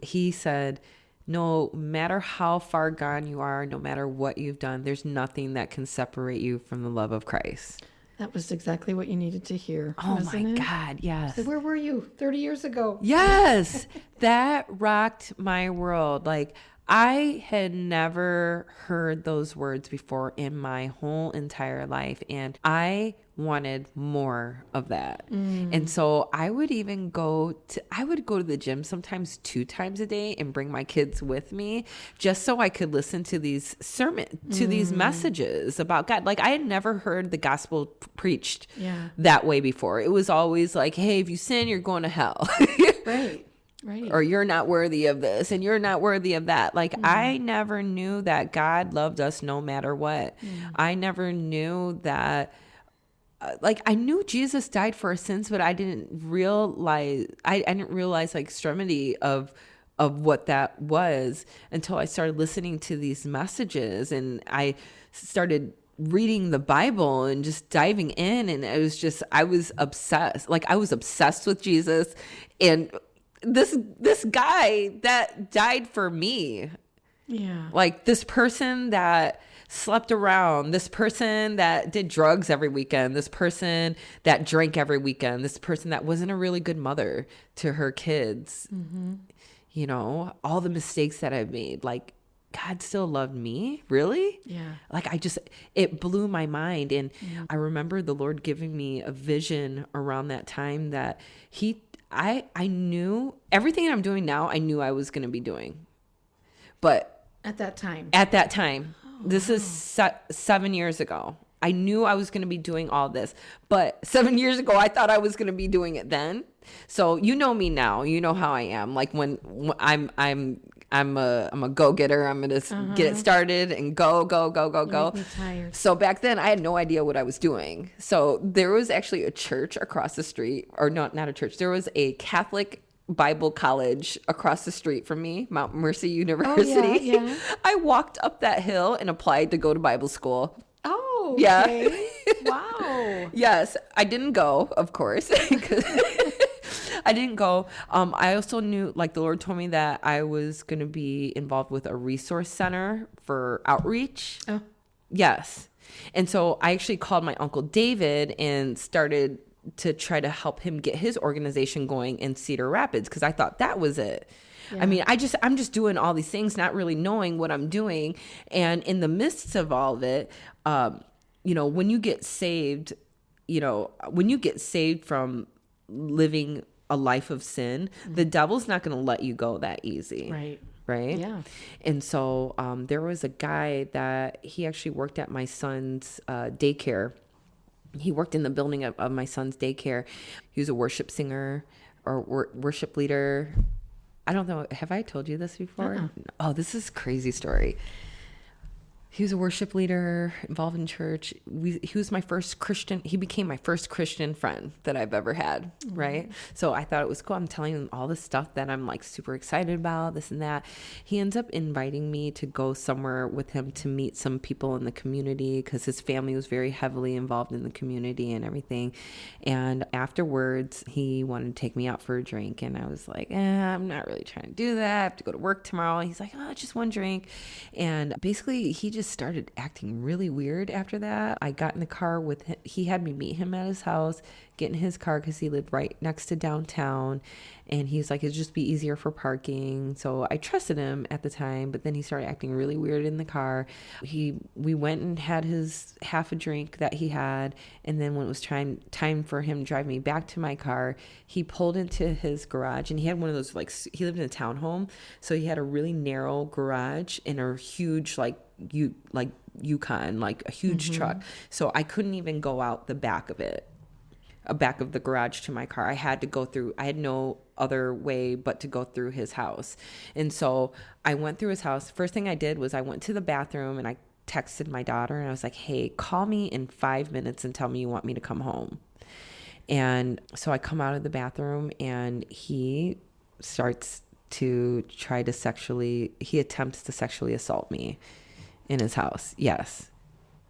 he said, no matter how far gone you are, no matter what you've done, there's nothing that can separate you from the love of Christ. That was exactly what you needed to hear. Oh wasn't my it? God, yes. So where were you 30 years ago? Yes, that rocked my world. Like, I had never heard those words before in my whole entire life, and I wanted more of that. And so I would go to the gym sometimes 2 times a day and bring my kids with me just so I could listen to these these messages about God. Like, I had never heard the gospel preached that way before. It was always like, hey, if you sin, you're going to hell. Right. Right. Or you're not worthy of this and you're not worthy of that. Like, I never knew that God loved us no matter what. I never knew that, like, I knew Jesus died for our sins, but I didn't realize, I didn't realize like extremity of what that was until I started listening to these messages, and I started reading the Bible and just diving in. And I was obsessed. Like, I was obsessed with Jesus and this guy that died for me. Yeah. Like, this person that slept around, this person that did drugs every weekend, this person that drank every weekend, this person that wasn't a really good mother to her kids. You know, all the mistakes that I've made. Like, God still loved me? Really? Yeah. Like, it blew my mind. And I remember the Lord giving me a vision around that time that I knew everything I'm doing now, I knew I was going to be doing. But At that time. This is 7 years ago. I knew I was going to be doing all this, but 7 years ago, I thought I was going to be doing it then. So you know me now. You know how I am. Like, when I'm a go-getter. I'm going to get it started and go. Make me tired. So back then I had no idea what I was doing. So there was actually a church across the street, or not a church. There was a Catholic Bible college across the street from me, Mount Mercy University. Yeah. I walked up that hill and applied to go to Bible school. Oh, Yeah. okay. Wow. Yes, I didn't go, of course. 'Cause I didn't go. I also knew, like, the Lord told me that I was going to be involved with a resource center for outreach. Oh. Yes. And so I actually called my Uncle David and started to try to help him get his organization going in Cedar Rapids, because I thought that was it. Yeah. I mean, I'm just doing all these things, not really knowing what I'm doing. And in the midst of all of it, you know, when you get saved from living a life of sin, the devil's not going to let you go that easy. Right? Yeah. And so there was a guy that he actually worked at my son's daycare. He worked in the building of my son's daycare. He was a worship singer or worship leader. I don't know. Have I told you this before? Oh, this is a crazy story. He was a worship leader involved in church. He was my first Christian. He became my first Christian friend that I've ever had. Right. So I thought it was cool. I'm telling him all this stuff that I'm like super excited about, this and that. He ends up inviting me to go somewhere with him to meet some people in the community, because his family was very heavily involved in the community and everything. And afterwards, he wanted to take me out for a drink. And I was like, I'm not really trying to do that. I have to go to work tomorrow. He's like, oh, just one drink. And basically, he just started acting really weird after that. I got in the car with him. He had me meet him at his house, get in his car because he lived right next to downtown. And he's like, it'd just be easier for parking. So I trusted him at the time, but then he started acting really weird in the car. We went and had his half a drink that he had. And then when it was time for him to drive me back to my car, he pulled into his garage, and he had one of those, like, he lived in a townhome. So he had a really narrow garage and a huge, Yukon, like a huge truck. So I couldn't even go out the back of the garage to my car. I had no other way but to go through his house. And so I went through his house. First thing I did was I went to the bathroom and I texted my daughter, and I was like, hey, call me in 5 minutes and tell me you want me to come home. And so I come out of the bathroom, and he starts to he attempts to sexually assault me in his house. Yes.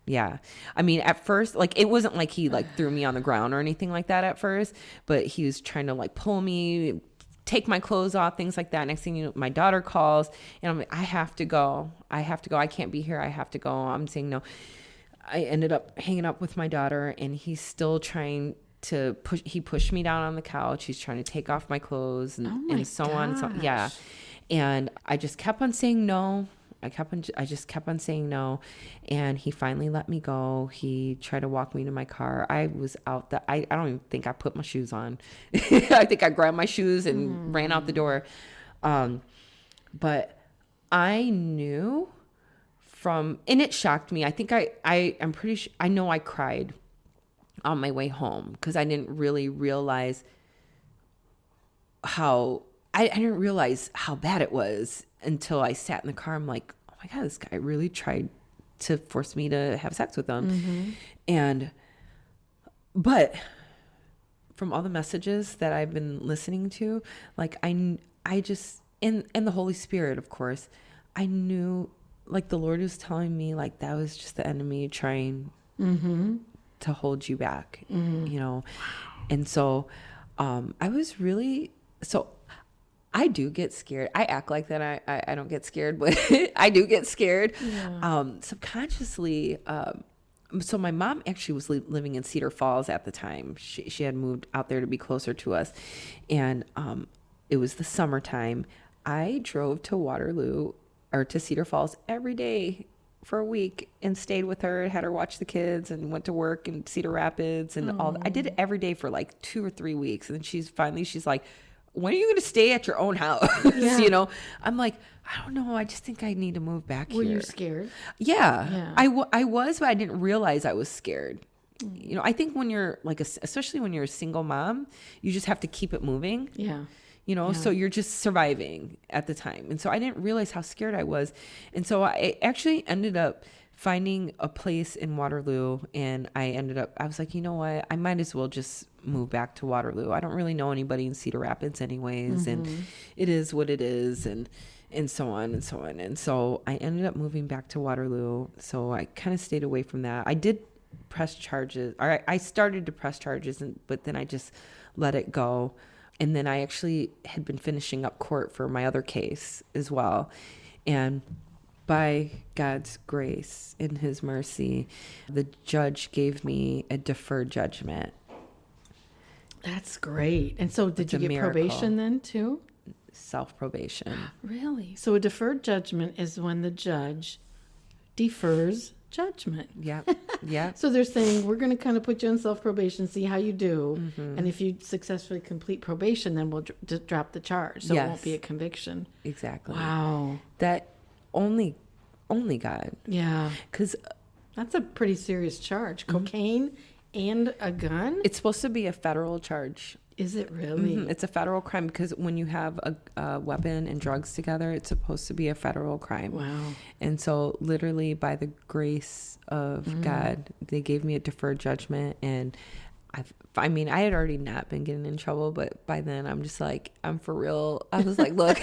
Yeah. I mean, at first, like, it wasn't like he like threw me on the ground or anything like that at first, but he was trying to like pull me, take my clothes off, things like that. Next thing you know, my daughter calls, and I'm like, I have to go. I can't be here. I have to go. I'm saying no. I ended up hanging up with my daughter, and he's still trying to he pushed me down on the couch. He's trying to take off my clothes and so on. So, yeah. And I just kept on saying no. I just kept on saying no. And he finally let me go. He tried to walk me to my car. I was out I don't even think I put my shoes on. I think I grabbed my shoes and ran out the door. But I knew and it shocked me. I think I'm pretty sure, I know I cried on my way home because I didn't really realize I didn't realize how bad it was until I sat in the car. I'm like, oh my God, this guy really tried to force me to have sex with him. But from all the messages that I've been listening to, like I just, and the Holy Spirit, of course, I knew, like, the Lord was telling me, like, that was just the enemy trying to hold you back, you know? And so, I was really, I do get scared. I act like that. I don't get scared, but I do get scared. Yeah. Subconsciously. So my mom actually was living in Cedar Falls at the time. She had moved out there to be closer to us. And, it was the summertime. I drove to Waterloo or to Cedar Falls every day for a week and stayed with her, had her watch the kids, and went to work in Cedar Rapids and all. I did it every day for like 2 or 3 weeks. And then she's like, when are you going to stay at your own house? Yeah. You know, I'm like, I don't know. I just think I need to move back Were here. Were you scared? Yeah. I was, but I didn't realize I was scared. You know, I think when you're like, especially when you're a single mom, you just have to keep it moving. Yeah. You know, so you're just surviving at the time. And so I didn't realize how scared I was. And so I actually ended up finding a place in Waterloo, and I was like, you know what? I might as well just move back to Waterloo. I don't really know anybody in Cedar Rapids anyways. And it is what it is. And so on and so on. And so I ended up moving back to Waterloo. So I kind of stayed away from that. I did press charges, or I started to press charges, but then I just let it go. And then I actually had been finishing up court for my other case as well. And by God's grace and his mercy, the judge gave me a deferred judgment. That's great. And so did you get probation then too? Self-probation. Really? So a deferred judgment is when the judge defers judgment. Yeah. Yeah. So they're saying, we're going to kind of put you on self-probation, see how you do. And if you successfully complete probation, then we'll drop the charge. So it won't be a conviction. Exactly. Wow. That only God. Yeah. Because that's a pretty serious charge. Cocaine and a gun? It's supposed to be a federal charge. Is it really? It's a federal crime because when you have a weapon and drugs together, it's supposed to be a federal crime. Wow. And so literally by the grace of God, they gave me a deferred judgment. And I mean, I had already not been getting in trouble, but by then I'm just like, I'm for real. I was like, look,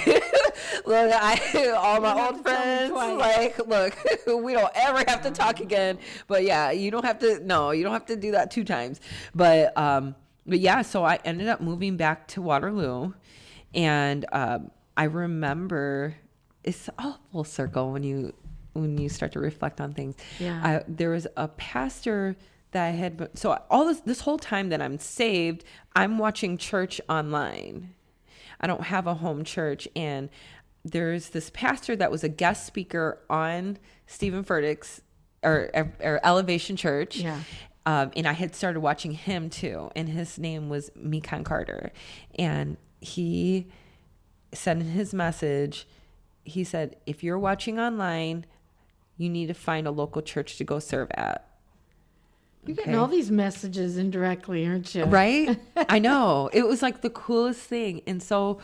all my old friends, like, look, we don't ever have to talk again. But yeah, you don't have to do that 2 times. But yeah, so I ended up moving back to Waterloo, and I remember it's all full circle when you start to reflect on things. Yeah. There was a pastor that I had, so this whole time that I'm saved, I'm watching church online. I don't have a home church, and there's this pastor that was a guest speaker on Stephen Furtick's or Elevation Church. Yeah. And I had started watching him too, and his name was Mekon Carter. And he said in his message, he said, if you're watching online, you need to find a local church to go serve at. You're getting all these messages indirectly, aren't you? Right? I know. It was like the coolest thing. And so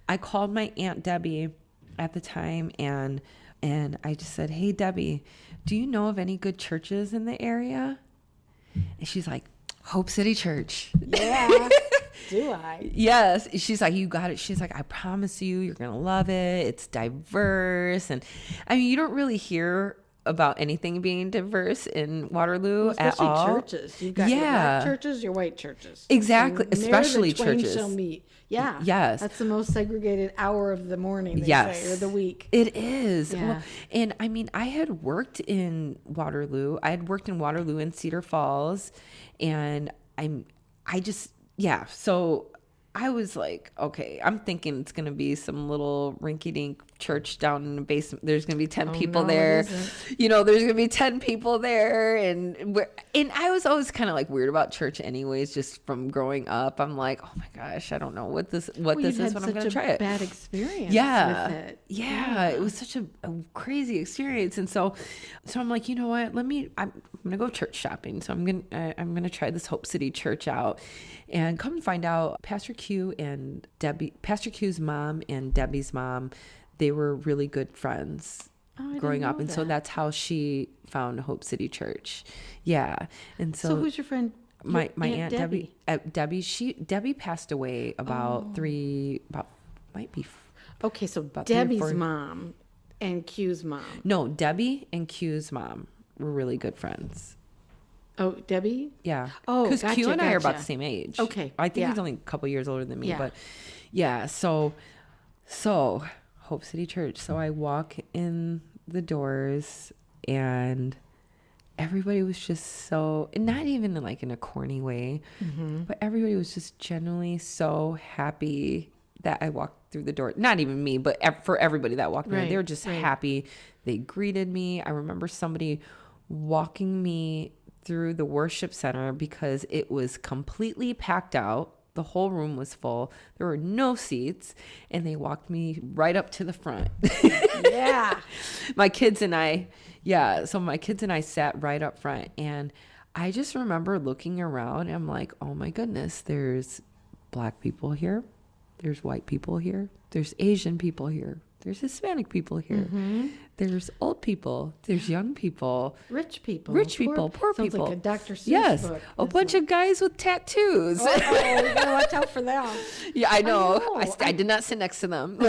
I called my Aunt Debbie at the time, and I just said, hey, Debbie, do you know of any good churches in the area? And she's like, Hope City Church. Yeah. Do I? Yes. She's like, you got it. She's like, I promise you, you're going to love it. It's diverse. And I mean, you don't really hear about anything being diverse in Waterloo at Especially all. churches. You've got your black churches, your white churches. Exactly. And there Especially the twain churches. shall meet. Yeah. Yes. That's the most segregated hour of the morning, they Yes. say, or the week. It is. Yeah. Well, and I mean, I had worked in Waterloo. I had worked in Waterloo and Cedar Falls, and so I was like, okay, I'm thinking it's going to be some little rinky-dink church down in the basement. There's going to be 10 people no, there. it isn't. You know, there's going to be 10 people there. And I was always kind of like weird about church anyways, just from growing up. I'm like, oh my gosh, I don't know what this is, but I'm going to try it. Bad experience Yeah. with it. Yeah. It was such a crazy experience. And so I'm like, you know what, I'm going to go church shopping. So I'm going to try this Hope City church out, and come to find out Pastor Q's mom and Debbie's mom, they were really good friends growing up. And so that's how she found Hope City Church. Yeah. And so who's your friend? My Aunt Debbie. Debbie passed away Okay, so about Debbie's mom and Q's mom. No, Debbie and Q's mom were really good friends. Oh, Debbie? Yeah. Oh, because gotcha, Q and I are about gotcha. the same age. Okay, I think yeah. he's only a couple years older than me, Yeah. but yeah. So Hope City Church. So I walk in the doors, and everybody was just so, and not even like in a corny way, but everybody was just genuinely so happy that I walked through the door. Not even me, but for everybody that walked in, they were just happy. They greeted me. I remember somebody walking me through the worship center because it was completely packed out. The whole room was full. There were no seats, and they walked me right up to the front. Yeah. My kids and I sat right up front, and I just remember looking around, and I'm like, oh my goodness, there's Black people here. There's white people here. There's Asian people here. There's Hispanic people here. There's old people. There's young people. Rich people. Poor Sounds people. like a Dr. Seuss Yes. book. A bunch of guys with tattoos. Oh, you gotta watch out for them. Yeah, I know. know. I did not sit next to them.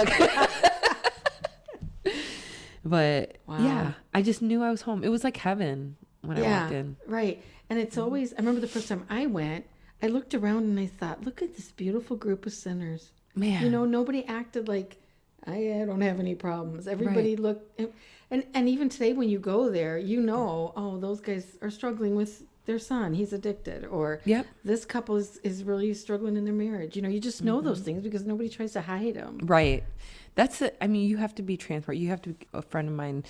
But yeah, I just knew I was home. It was like heaven when I walked in. Right. And it's always, I remember the first time I went, I looked around and I thought, look at this beautiful group of sinners. Man. You know, nobody acted like, I don't have any problems. Everybody looked, and even today when you go there, you know, oh, those guys are struggling with their son. He's addicted. Or this couple is really struggling in their marriage. You know, you just know those things because nobody tries to hide them. Right. That's it. I mean, you have to be transparent. You have to be, a friend of mine,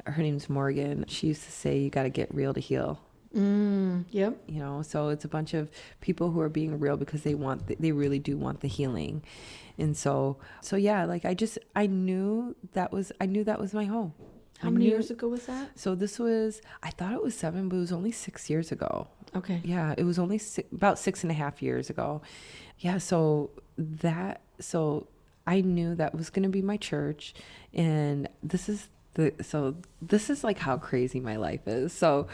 her name's Morgan. She used to say, you got to get real to heal. Yep. You know, so it's a bunch of people who are being real because they really do want the healing. And so yeah, like I knew that was my home. How many years ago was that? So this was, I thought it was 7, but it was only 6 years ago. Okay. Yeah. It was only about 6.5 years ago. Yeah. So I knew that was going to be my church. And this is like how crazy my life is. So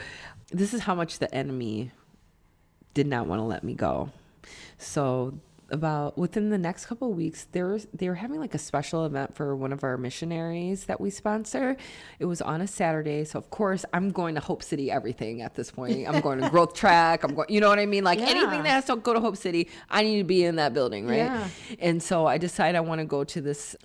this is how much the enemy did not want to let me go. So about within the next couple of weeks, they were having like a special event for one of our missionaries that we sponsor. It was on a Saturday. So of course I'm going to Hope City, everything at this point. I'm going to Growth Track. I'm going, you know what I mean? Like anything that has to go to Hope City, I need to be in that building. Right. Yeah. And so I decided I want to go to this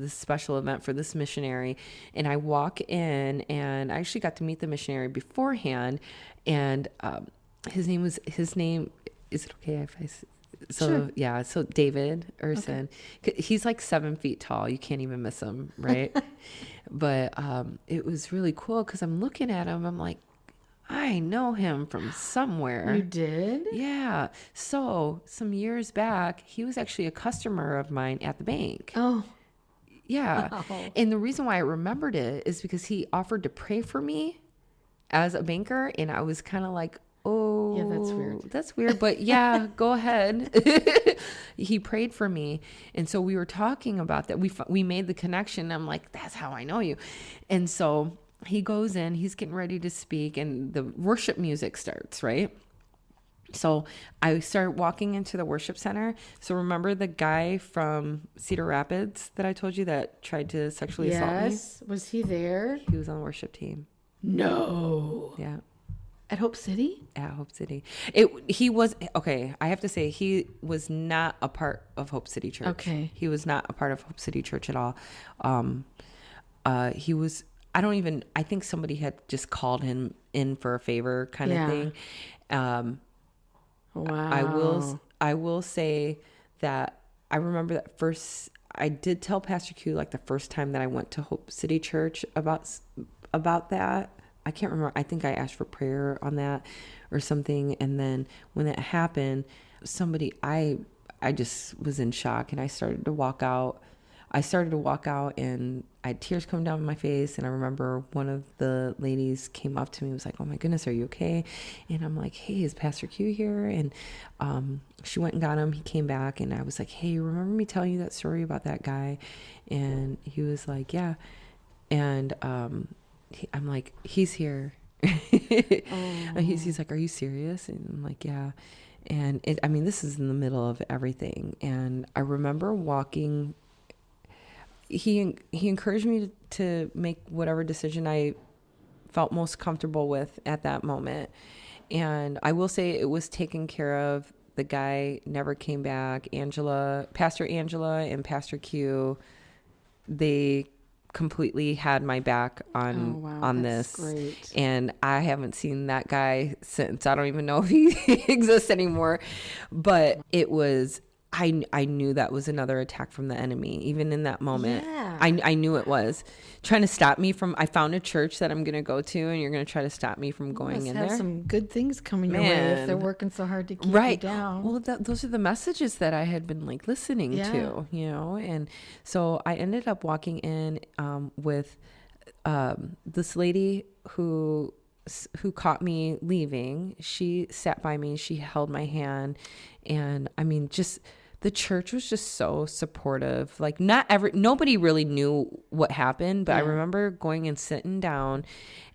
special event for this missionary. And I walk in, and I actually got to meet the missionary beforehand. And, his name, is it okay if I Sure. Yeah, so David Urson, he's like 7 feet tall. You can't even miss him, right? But it was really cool because I'm looking at him. I'm like, I know him from somewhere. You did? Yeah. So some years back, he was actually a customer of mine at the bank. Oh. Yeah. Wow. And the reason why I remembered it is because he offered to pray for me as a banker. And I was kind of like, oh, yeah, that's weird. That's weird, but yeah, go ahead. He prayed for me. And so we were talking about that. We made the connection. I'm like, that's how I know you. And so he goes in, he's getting ready to speak, and the worship music starts, right? So I start walking into the worship center. So remember the guy from Cedar Rapids that I told you that tried to sexually assault me? Yes. Was he there? He was on the worship team. No. Yeah. At Hope City? At Hope City. He was, okay, I have to say, he was not a part of Hope City Church. Okay. He was not a part of Hope City Church at all. He was, I think somebody had just called him in for a favor kind of thing. Wow. I will say that I remember that first, I did tell Pastor Q, like the first time that I went to Hope City Church about that. I can't remember. I think I asked for prayer on that or something. And then when it happened, I just was in shock, and I started to walk out. And I had tears come down my face. And I remember one of the ladies came up to me and was like, "Oh my goodness, are you okay?" And I'm like, "Hey, is Pastor Q here?" And she went and got him. He came back, and I was like, "Hey, remember me telling you that story about that guy?" And he was like, "Yeah." And I'm like, "He's here." And he's like, "Are you serious?" And I'm like, "Yeah." And this is in the middle of everything. And I remember walking. He encouraged me to make whatever decision I felt most comfortable with at that moment. And I will say it was taken care of. The guy never came back. Pastor Angela and Pastor Q, they completely had my back on that's this. Great. And I haven't seen that guy since. I don't even know if he exists anymore. But it was, I knew that was another attack from the enemy. Even in that moment, I knew it was trying to stop me from. I found a church that I'm going to go to, and you're going to try to stop me from going in there. Some good things coming your way if they're working so hard to keep you down. Well, those are the messages that I had been like listening to, and so I ended up walking in with this lady who caught me leaving. She sat by me, she held my hand, and just the church was just so supportive. Like nobody really knew what happened, but I remember going and sitting down,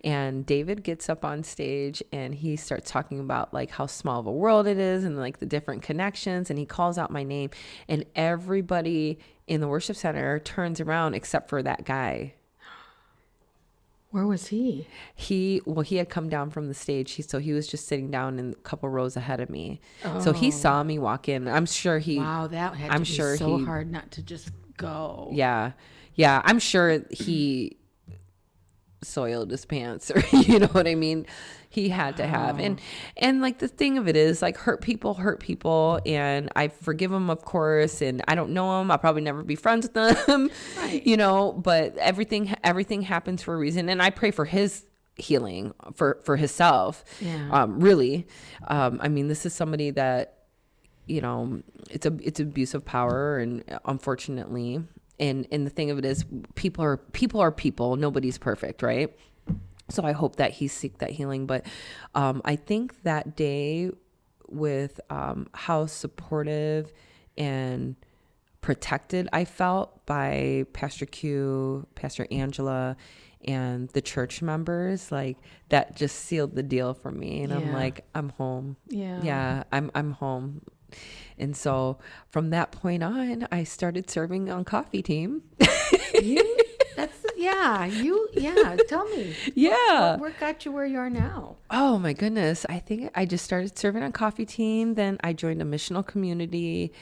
and David gets up on stage and he starts talking about like how small of a world it is and like the different connections, and he calls out my name, and everybody in the worship center turns around except for that guy. Where was he? He had come down from the stage. So he was just sitting down in a couple rows ahead of me. So he saw me walk in. I'm sure he. Wow, that had to be so hard not to just go. Yeah. I'm sure he soiled his pants, or you know what I mean. He had to have, and like the thing of it is, like, hurt people, and I forgive them, of course, and I don't know them. I'll probably never be friends with them, right. But everything happens for a reason, and I pray for his healing for himself. Really, this is somebody that, it's abuse of power, and unfortunately, and the thing of it is, people are people. Nobody's perfect, right? So I hope that he seek that healing. But I think that day, with how supportive and protected I felt by Pastor Q, Pastor Angela, and the church members, like, that just sealed the deal for me. And I'm like, I'm home. Yeah, I'm home. And so from that point on, I started serving on coffee team. Tell me. What got you where you are now? Oh my goodness. I think I just started serving on coffee team. Then I joined a missional community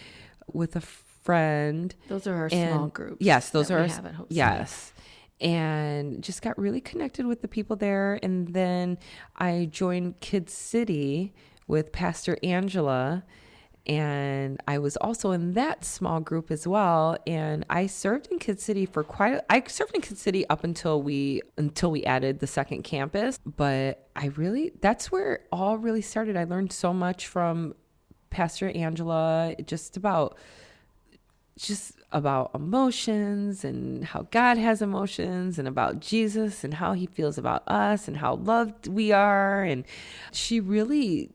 with a friend. Those are our small groups. Yes, those are our yes. And just got really connected with the people there. And then I joined Kids City with Pastor Angela. And I was also in that small group as well. And I served in Kid City I served in Kid City up until we added the second campus. But that's where it all really started. I learned so much from Pastor Angela, just about emotions, and how God has emotions, and about Jesus and how he feels about us, and how loved we are. And she really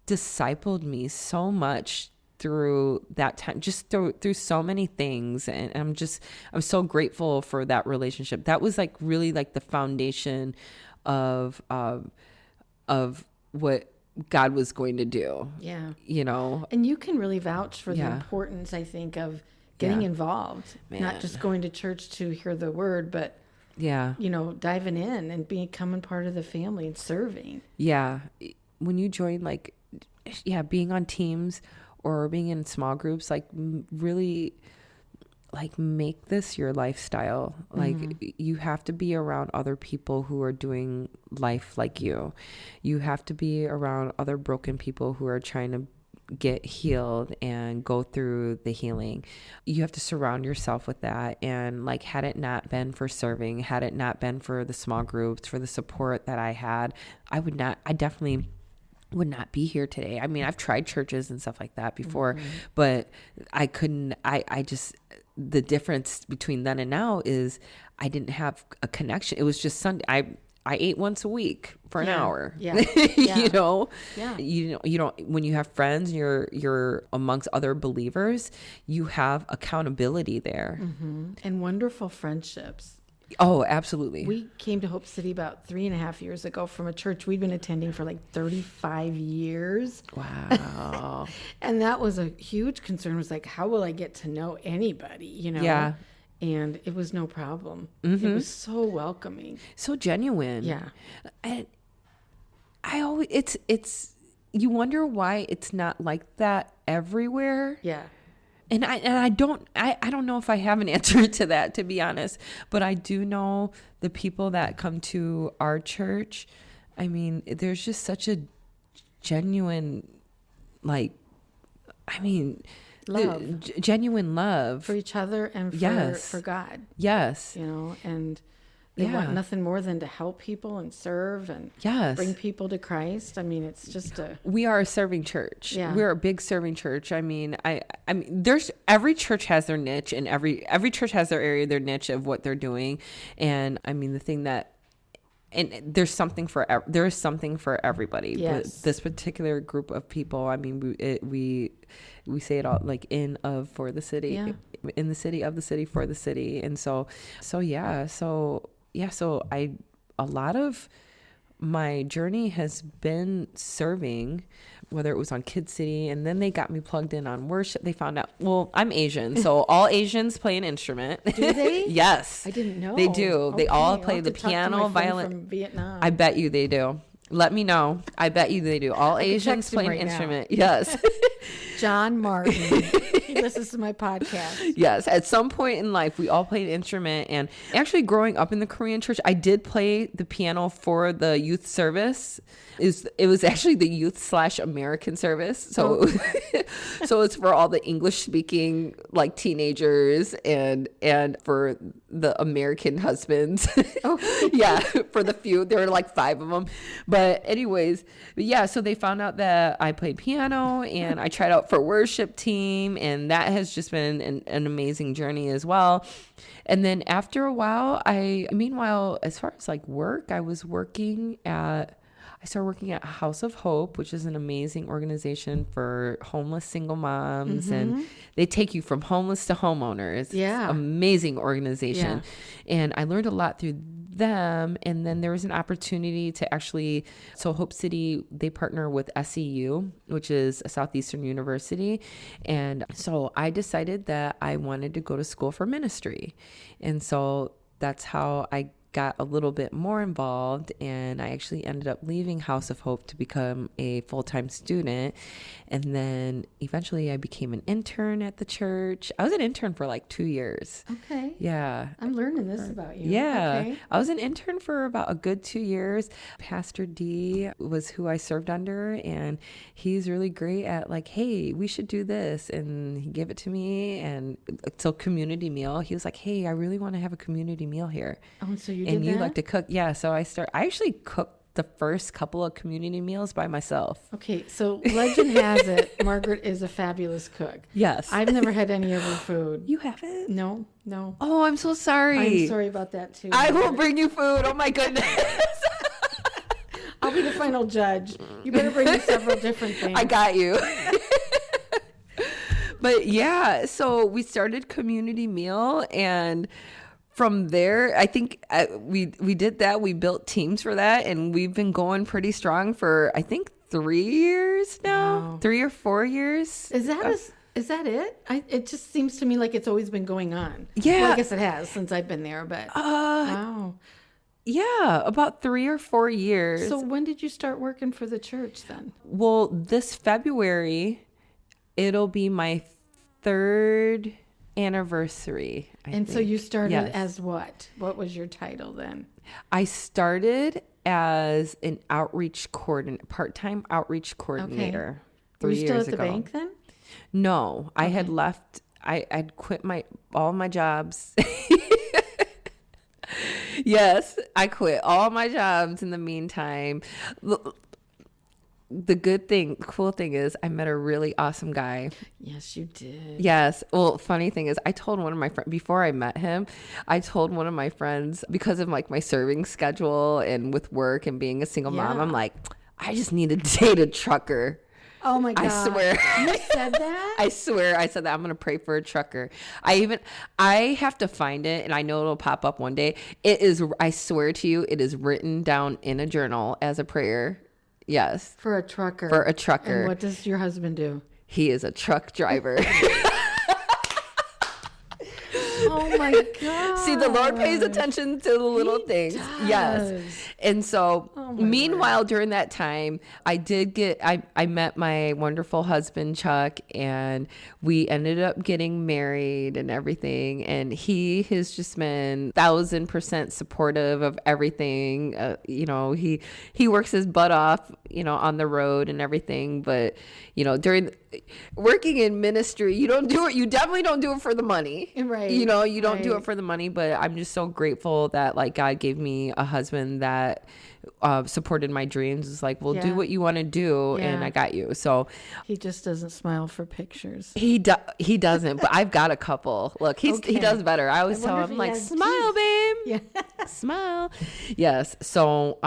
discipled me so much through that time, just through so many things. And I'm so grateful for that relationship. That was like really like the foundation of what God was going to do. Yeah. And you can really vouch for the importance, I think, of getting involved, not just going to church to hear the word, but Yeah. diving in and becoming part of the family and serving. Yeah. When you join, like, being on teams or being in small groups, like, really, like, make this your lifestyle. Like, you have to be around other people who are doing life like you. You have to be around other broken people who are trying to get healed and go through the healing. You have to surround yourself with that. And, like, had it not been for serving, had it not been for the small groups, for the support that I had, I definitely would not be here today. I mean, I've tried churches and stuff like that before, but I couldn't, I just, the difference between then and now is I didn't have a connection. It was just Sunday. I ate once a week for an hour. Yeah. You know? Yeah. You don't, when you have friends, you're amongst other believers, you have accountability there. And wonderful friendships. Oh, absolutely. We came to Hope City about 3.5 years ago from a church we'd been attending for like 35 years. Wow. And that was a huge concern, was like, how will I get to know anybody, Yeah. And it was no problem. It was so welcoming. So genuine. Yeah. And I always, it's, you wonder why it's not like that everywhere. Yeah. And I don't know if I have an answer to that, to be honest, but I do know the people that come to our church. I mean, there's just such a genuine, like, I mean, Love. Genuine love For each other and Yes. for God, Yes. and they want nothing more than to help people and serve and Yes. bring people to Christ. I mean, it's just We are a serving church. Yeah. We're a big serving church. I mean, I mean, there's every church has their niche, and every church has their area, their niche of what they're doing. And I mean, the thing that, and there's something for everybody. Yes. But this particular group of people, I mean, we say it all, like, for the city, Yeah. in the city, of the city, for the city. And so a lot of my journey has been serving, whether it was on Kid City, and then they got me plugged in on worship. They found out, well, I'm Asian, so all Asians play an instrument. Do they? Yes. I didn't know. They do. They all I'll play have the to talk to my piano, friend violin. from Vietnam. I bet you they do. Let me know. I bet you they do. All can Asians text him play an right now. instrument. Yes. John Martin. He listens to my podcast. Yes. At some point in life, we all played an instrument. And actually, growing up in the Korean church, I did play the piano for the youth service. It was actually the youth/American service. So, so it's for all the English speaking, like, teenagers and for the American husbands. Oh. Yeah. For the few, there were like 5 of them. But anyways, yeah. So they found out that I played piano, and I tried out for worship team, and that has just been an amazing journey as well. And then after a while, meanwhile, as far as like work, I started working at House of Hope, which is an amazing organization for homeless single moms. And they take you from homeless to homeowners. Yeah. It's an amazing organization. Yeah. And I learned a lot through them. And then there was an opportunity to so Hope City, they partner with SEU, which is a Southeastern University. And so I decided that I wanted to go to school for ministry. And so that's how I got a little bit more involved, and I actually ended up leaving House of Hope to become a full-time student. And then eventually I became an intern at the church. I was an intern for like 2 years. Okay. Yeah. I'm learning this about you. Yeah. Okay. I was an intern for about a good 2 years. Pastor D was who I served under, and he's really great at, like, hey, we should do this. And he gave it to me. And so community meal, he was like, hey, I really want to have a community meal here. Oh, so you And did you that? like to cook. Yeah. So I actually cooked the first couple of community meals by myself. Okay, so legend has it, Margaret is a fabulous cook. Yes. I've never had any of her food. You haven't? No. Oh, I'm so sorry. I'm sorry about that too. I will bring you food. Oh my goodness. I'll be the final judge. You better bring me several different things. I got you. But yeah, so we started community meal, and from there, I think we did that. We built teams for that, and we've been going pretty strong for, I think, 3 years now. Wow. 3 or 4 years. Is Is that it? It just seems to me like it's always been going on. Yeah. Well, I guess it has since I've been there, but wow. Yeah, about 3 or 4 years. So when did you start working for the church then? Well, this February, it'll be my third anniversary. So you started Yes. as what? What was your title then? I started as an outreach coordinator, part-time outreach coordinator. Were 3 you still years at the ago. bank then? No, I had left. I'd quit all my jobs. Yes, I quit all my jobs in the meantime. The cool thing is I met a really awesome guy. Yes, you did. Yes. Well, funny thing is I told one of my friends before I met him, I told one of my friends because of like my serving schedule and with work and being a single mom, Yeah. I'm like, I just need to date a trucker. Oh my God. I swear. You said that? I swear I said that. I'm going to pray for a trucker. I have to find it and I know it'll pop up one day. I swear to you, it is written down in a journal as a prayer. Yes. For a trucker. For a trucker. And what does your husband do? He is a truck driver. Oh my God. See, the Lord pays attention to the little things. does. Yes. And so, Oh my meanwhile, during that time, I met my wonderful husband, Chuck, and we ended up getting married and everything. And he has just been 1,000% supportive of everything. He works his butt off, on the road and everything. But, during working in ministry, you definitely don't do it for the money. Right. You don't do right. it for the money, but I'm just so grateful that like God gave me a husband that supported my dreams. It's like, well, do Yeah. what you want to do, and Yeah. I got you. So He just doesn't smile for pictures. he doesn't, but I've got a couple. Look, he Okay. does better. I always I tell wonder if him he like, has smile, babe, Yeah. smile. Yes. So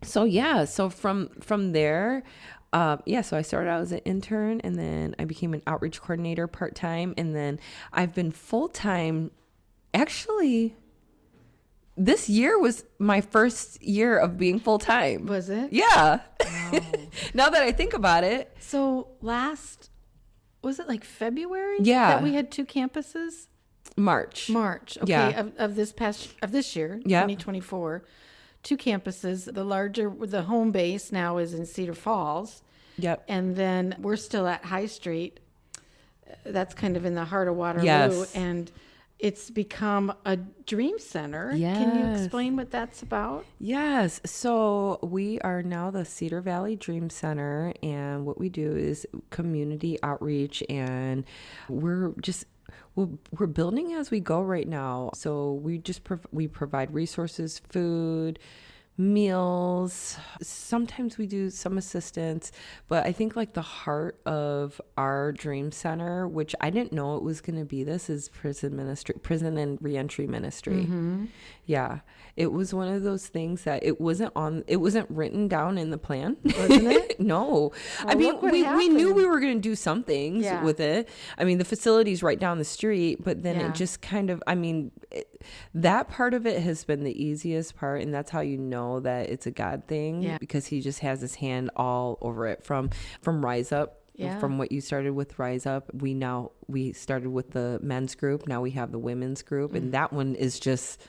so from there. So I started out as an intern and then I became an outreach coordinator part-time. And then I've been full-time. Actually, this year was my first year of being full-time. Was it? Yeah. Wow. Now that I think about it. So was it like February? Yeah. That we had 2 campuses? March. Okay. Yeah. Of this year, Yep. 2024. 2 campuses. The home base now is in Cedar Falls. Yep. And then we're still at High Street. That's kind of in the heart of Waterloo. Yes. And it's become a dream center. Can you Yes. explain what that's about? Yes. So we are now the Cedar Valley Dream Center, and what we do is community outreach, and we're building as we go right now. So we provide resources, food, meals. Sometimes we do some assistance, but I think like the heart of our dream center, which I didn't know it was going to be this, is prison and reentry ministry. Mm-hmm. Yeah. It was one of those things that it wasn't written down in the plan. Wasn't it? No. I Well, mean, look what we knew happened. we were going to do some things Yeah. with it. I mean, the facility's right down the street, but then Yeah. it just kind of, that part of it has been the easiest part. And that's how you know that it's a God thing, Yeah. because he just has his hand all over it from Rise Up. Yeah. From what you started with Rise Up, we started with the men's group. Now we have the women's group, and that one is just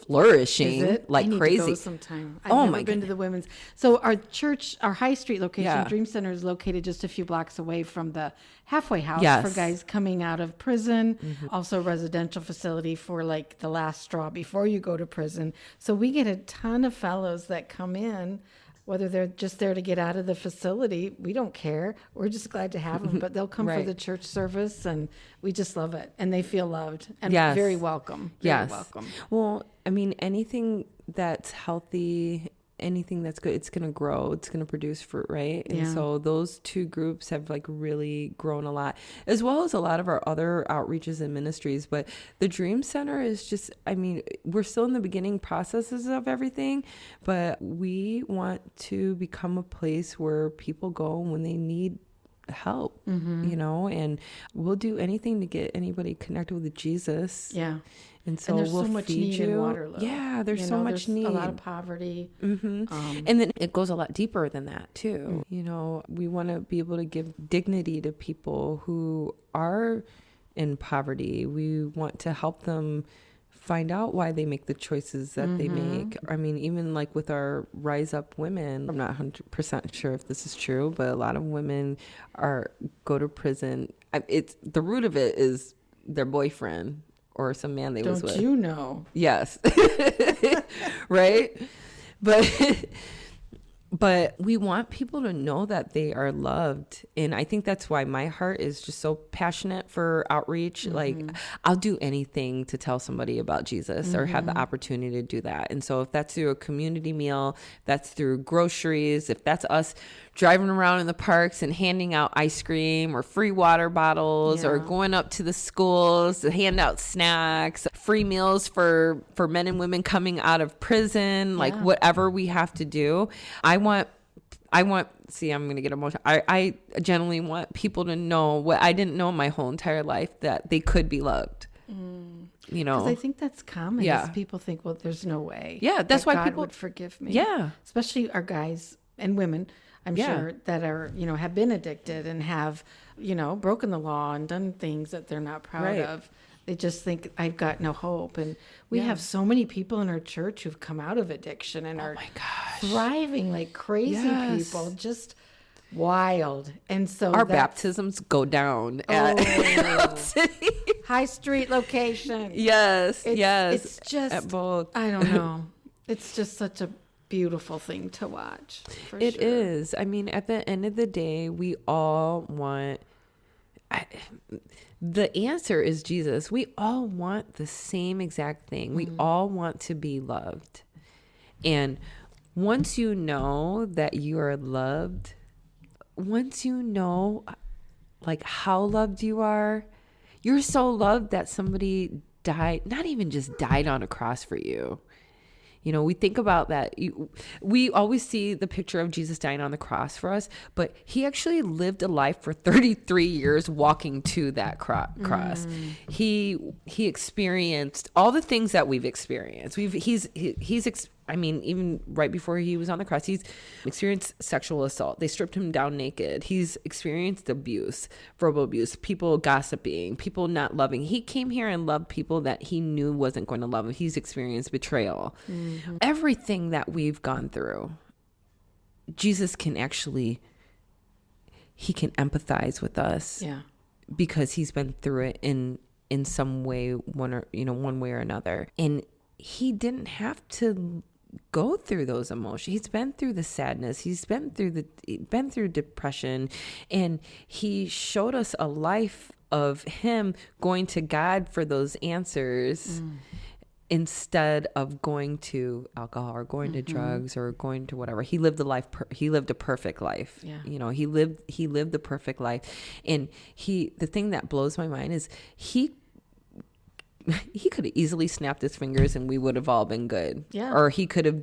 flourishing Is it? like I need crazy. To go sometime. I've Oh never my been to the women's. So our High Street location, Yeah. Dream Center, is located just a few blocks away from the halfway house Yes. for guys coming out of prison. Also, a residential facility for like the last straw before you go to prison. So we get a ton of fellows that come in. Whether they're just there to get out of the facility, we don't care. We're just glad to have them. But they'll come for Right. the church service, and we just love it. And they feel loved and Yes. very welcome. Very Yes. welcome. Well, I mean, anything that's healthy, anything that's good, it's going to grow, it's going to produce fruit, right? And Yeah. so those two groups have like really grown a lot, as well as a lot of our other outreaches and ministries. But the Dream Center is just, we're still in the beginning processes of everything, but we want to become a place where people go when they need help, and we'll do anything to get anybody connected with Jesus. Yeah. And so there's we'll so much feed need you. in Waterloo. Yeah, there's so much there's need. A lot of poverty. And then it goes a lot deeper than that too. We want to be able to give dignity to people who are in poverty. We want to help them find out why they make the choices that they make. I mean, even like with our Rise Up Women, I'm not 100% sure if this is true, but a lot of women go to prison. It's the root of it is their boyfriend or some man they was with. Don't you know? Yes. Right? But we want people to know that they are loved. And I think that's why my heart is just so passionate for outreach. Like, I'll do anything to tell somebody about Jesus or have the opportunity to do that. And so if that's through a community meal, that's through groceries, if that's us driving around in the parks and handing out ice cream or free water bottles, or going up to the schools to hand out snacks, free meals for men and women coming out of prison, like whatever we have to do. I want, see, I'm going to get emotional. I genuinely want people to know what I didn't know my whole entire life, that they could be loved. Because I think that's common. Is people think, well, there's no way. Yeah, that's why God people would forgive me. Yeah, especially our guys and women, I'm sure, that are, have been addicted and have, broken the law and done things that they're not proud of. They just think, I've got no hope. And we have so many people in our church who've come out of addiction and are thriving like crazy people, just wild. And so our baptisms go down at Hope City. High Street location. Yes. It's just, at both. I don't know. It's just such a beautiful thing to watch. It is. I mean, at the end of the day, we all want... the answer is Jesus. We all want the same exact thing. We all want to be loved. And once you know that you are loved, once you know like how loved you are, you're so loved that somebody died, not even just died on a cross for you. We think about that. We always see the picture of Jesus dying on the cross for us, but he actually lived a life for 33 years walking to that cross. He experienced all the things that we've experienced. I mean, even right before he was on the cross, he's experienced sexual assault. They stripped him down naked. He's experienced abuse, verbal abuse, people gossiping, people not loving. He came here and loved people that he knew wasn't going to love him. He's experienced betrayal. Everything that we've gone through, Jesus can actually, he can empathize with us. Yeah. Because he's been through it in some way, one way or another. And he didn't have to go through those emotions. He's been through the sadness. He's been through depression, and he showed us a life of him going to God for those answers instead of going to alcohol or going to drugs or going to whatever. He lived a perfect life. Yeah. He lived the perfect life. And the thing that blows my mind is he could have easily snapped his fingers and we would have all been good. Yeah. Or he could have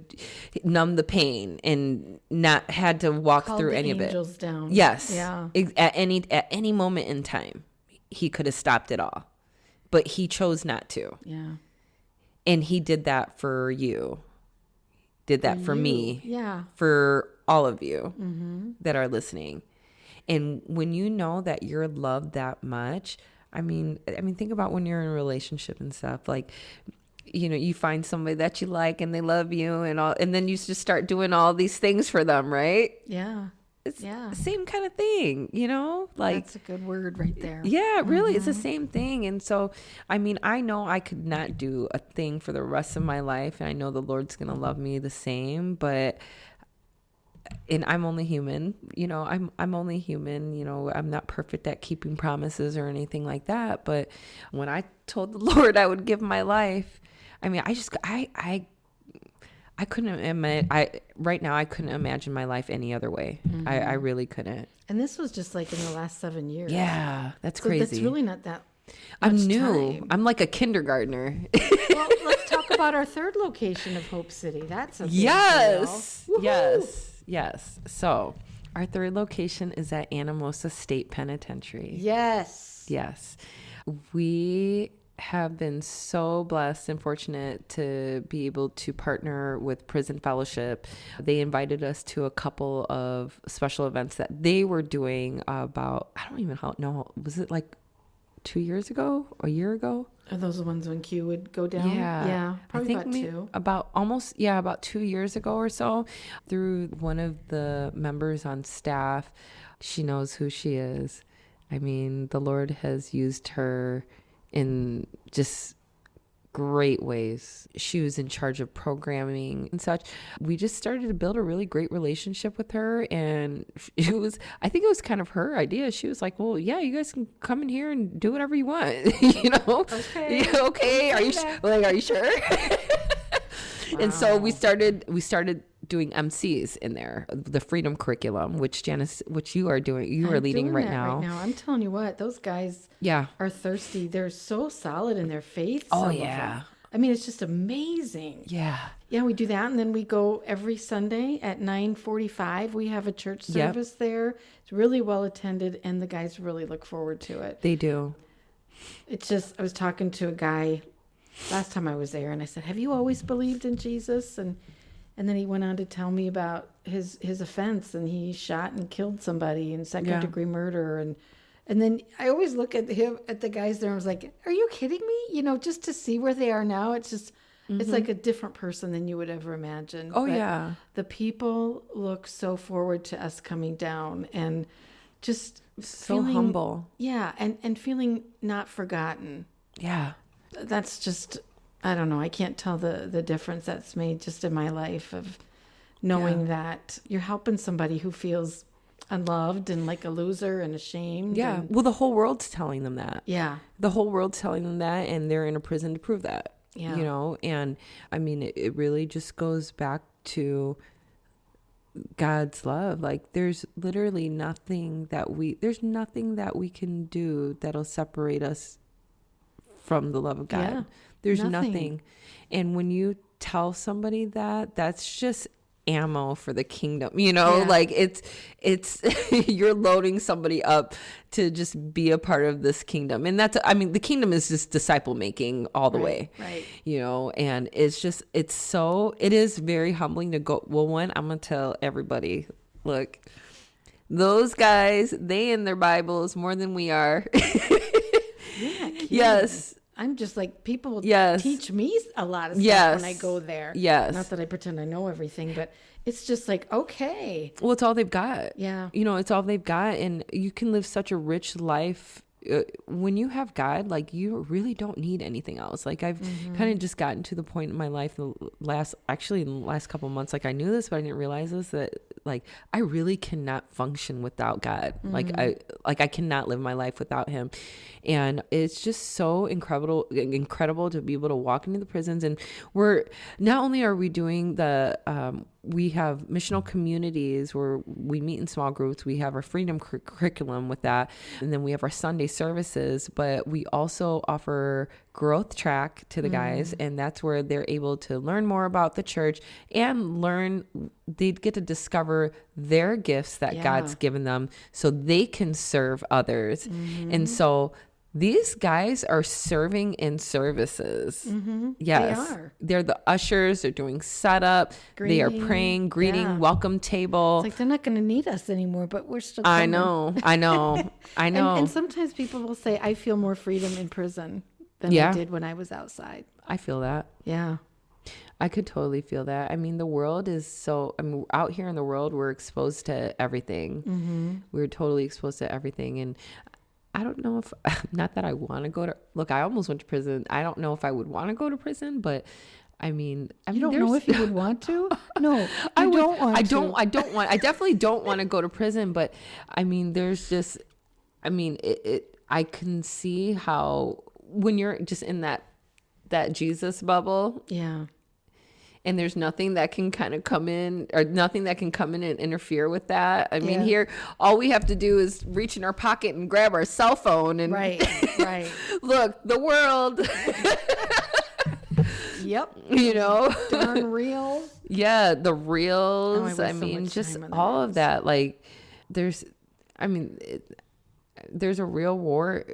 numbed the pain and not had to walk through any of it. Called the angels down. Yes. Yeah. At any moment in time, he could have stopped it all. But he chose not to. Yeah. And he did that for you. Did that for me. Yeah. For all of you that are listening. And when you know that you're loved that much, I mean, think about when you're in a relationship and stuff, like, you find somebody that you like and they love you and then you just start doing all these things for them, right? Yeah. It's the same kind of thing, like. That's a good word right there. Yeah, really. It's the same thing. And so, I mean, I know I could not do a thing for the rest of my life, and I know the Lord's going to love me the same, and I'm only human, I'm only human, I'm not perfect at keeping promises or anything like that. But when I told the Lord I would give my life, I mean, I couldn't imagine, right now I couldn't imagine my life any other way. I really couldn't. And this was just like in the last 7 years. Yeah, that's crazy. That's really not that I'm new. Time. I'm like a kindergartner. Well, let's talk about our third location of Hope City. That's a big deal. Yes. So Our third location is at Anamosa State Penitentiary. Yes. Yes. We have been so blessed and fortunate to be able to partner with Prison Fellowship. They invited us to a couple of special events that they were doing about, I don't even know, was it like 2 years ago, a year ago? Are those the ones when Q would go down? Yeah. Yeah, probably about two. About 2 years ago or so, through one of the members on staff. She knows who she is. I mean, the Lord has used her in just great ways. She was in charge of programming and such. We just started to build a really great relationship with her, and I think it was kind of her idea. She was like, well, yeah, you guys can come in here and do whatever you want. Okay. Yeah, okay. Are you sure? Wow. And so we started doing MCs in there, the Freedom Curriculum, which Janice, which you are doing, are leading right now. I'm telling you what, those guys are thirsty. They're so solid in their faith. Oh, some of yeah. them. I mean, it's just amazing. Yeah. Yeah, we do that. And then we go every Sunday at 9:45. We have a church service there. It's really well attended, and the guys really look forward to it. They do. It's just, I was talking to a guy last time I was there, and I said, have you always believed in Jesus? And then he went on to tell me about his offense, and he shot and killed somebody in second degree murder. And then I always look at the guys there, and I was like, are you kidding me? Just to see where they are now, it's just, it's like a different person than you would ever imagine. Oh, but yeah. the people look so forward to us coming down, and just So feeling humble. Yeah, and feeling not forgotten. Yeah. That's just, I don't know. I can't tell the difference that's made just in my life of knowing that you're helping somebody who feels unloved and like a loser and ashamed. Yeah. Well, the whole world's telling them that. Yeah. The whole world's telling them that, and they're in a prison to prove that. Yeah. And I mean, it really just goes back to God's love. Like, there's literally nothing that we can do that'll separate us from the love of God. Yeah, There's nothing. nothing. And when you tell somebody that, that's just ammo for the kingdom, like it's you're loading somebody up to just be a part of this kingdom. And the kingdom is just disciple making all the way. Right. And it is very humbling to go, well, one, I'm going to tell everybody, look, those guys, they in their Bibles more than we are. Yeah. Yes. I'm just like, people Yes. teach me a lot of stuff Yes. when I go there. Yes. Not that I pretend I know everything, but it's just like, okay. Well, it's all they've got. Yeah. It's all they've got. And you can live such a rich life. When you have God, like, you really don't need anything else. Like, I've kind of just gotten to the point in my life in the last couple of months, like, I knew this, but I didn't realize this, that like, I really cannot function without God. Like, I cannot live my life without him. And it's just so incredible to be able to walk into the prisons. And not only are we doing we have missional communities where we meet in small groups. We have our freedom curriculum with that. And then we have our Sunday services, but we also offer growth track to the guys. And that's where they're able to learn more about the church and they get to discover their gifts that God's given them so they can serve others. And so these guys are serving in services. Yes. They are. They're the ushers. They're doing setup. They are praying, greeting, welcome table. It's like, they're not going to need us anymore, but we're still coming. I know. And sometimes people will say, I feel more freedom in prison than I did when I was outside. I feel that. Yeah. I could totally feel that. I mean, the world is out here in the world, we're exposed to everything. We're totally exposed to everything. And I don't know if, not that I want to I almost went to prison. I don't know if I would want to go to prison, but I mean, you don't know if you would want to? No, I definitely don't want to go to prison, but I mean, there's just, I mean, I can see how when you're just in that Jesus bubble. Yeah. And there's nothing that can kind of come in and interfere with that. I mean, here, all we have to do is reach in our pocket and grab our cell phone and right. Look, the world. Yep. Darn reels. Yeah, the reels. Oh, I mean, just all of that. Like, there's, I mean, there's a real war.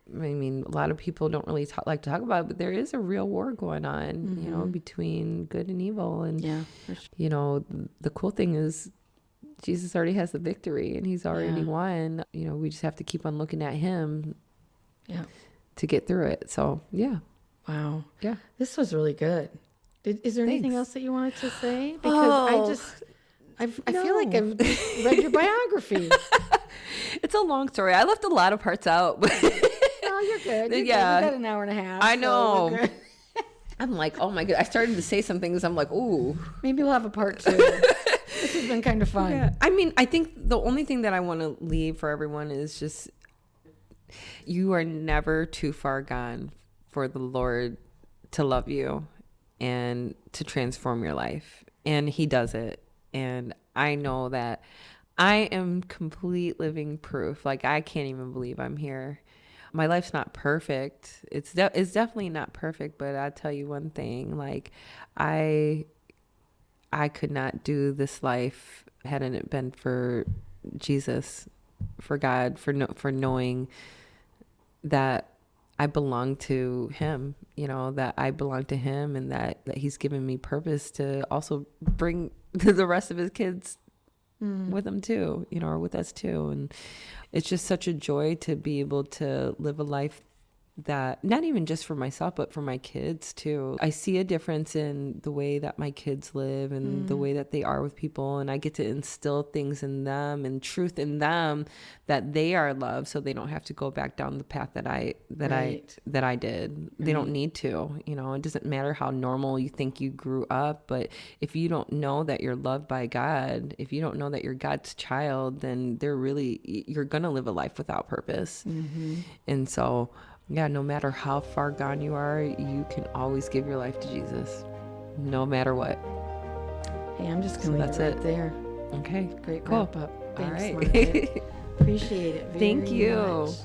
I mean, a lot of people don't really like to talk about it, but there is a real war going on, you know, between good and evil. And, for sure. you know, the cool thing is Jesus already has the victory and he's already won. You know, we just have to keep on looking at him to get through it. So, yeah. Wow. Yeah. This was really good. Is there anything Thanks. else that you wanted to say? Because I feel like I've read your biography. It's a long story. I left a lot of parts out, but Oh, you're good. You're Yeah. good. We got an hour and a half. I so know. we're good. I'm like, oh my God. I started to say some things. I'm like, ooh. Maybe we'll have a part 2. This has been kind of fun. Yeah. I mean, I think the only thing that I want to leave for everyone is just, you are never too far gone for the Lord to love you and to transform your life. And he does it. And I know that I am complete living proof. Like, I can't even believe I'm here. My life's not perfect. It's definitely not perfect, but I tell you one thing, like, I could not do this life hadn't it been for Jesus, for God, for knowing that I belong to him, you know, that I belong to him, and that he's given me purpose to also bring the rest of his kids with him too, you know, or with us too. And it's just such a joy to be able to live a life that, not even just for myself, but for my kids too. I see a difference in the way that my kids live and the way that they are with people. And I get to instill things in them and truth in them that they are loved, so they don't have to go back down the path that I did. They don't need to, you know. It doesn't matter how normal you think you grew up, but if you don't know that you're loved by God, if you don't know that you're God's child, then you're going to live a life without purpose. And so, yeah, no matter how far gone you are, you can always give your life to Jesus, no matter what. Hey, I'm just going to leave it right there. Okay. Great Cool. wrap up. All Thanks, right. Margaret. Appreciate it very Thank you. much.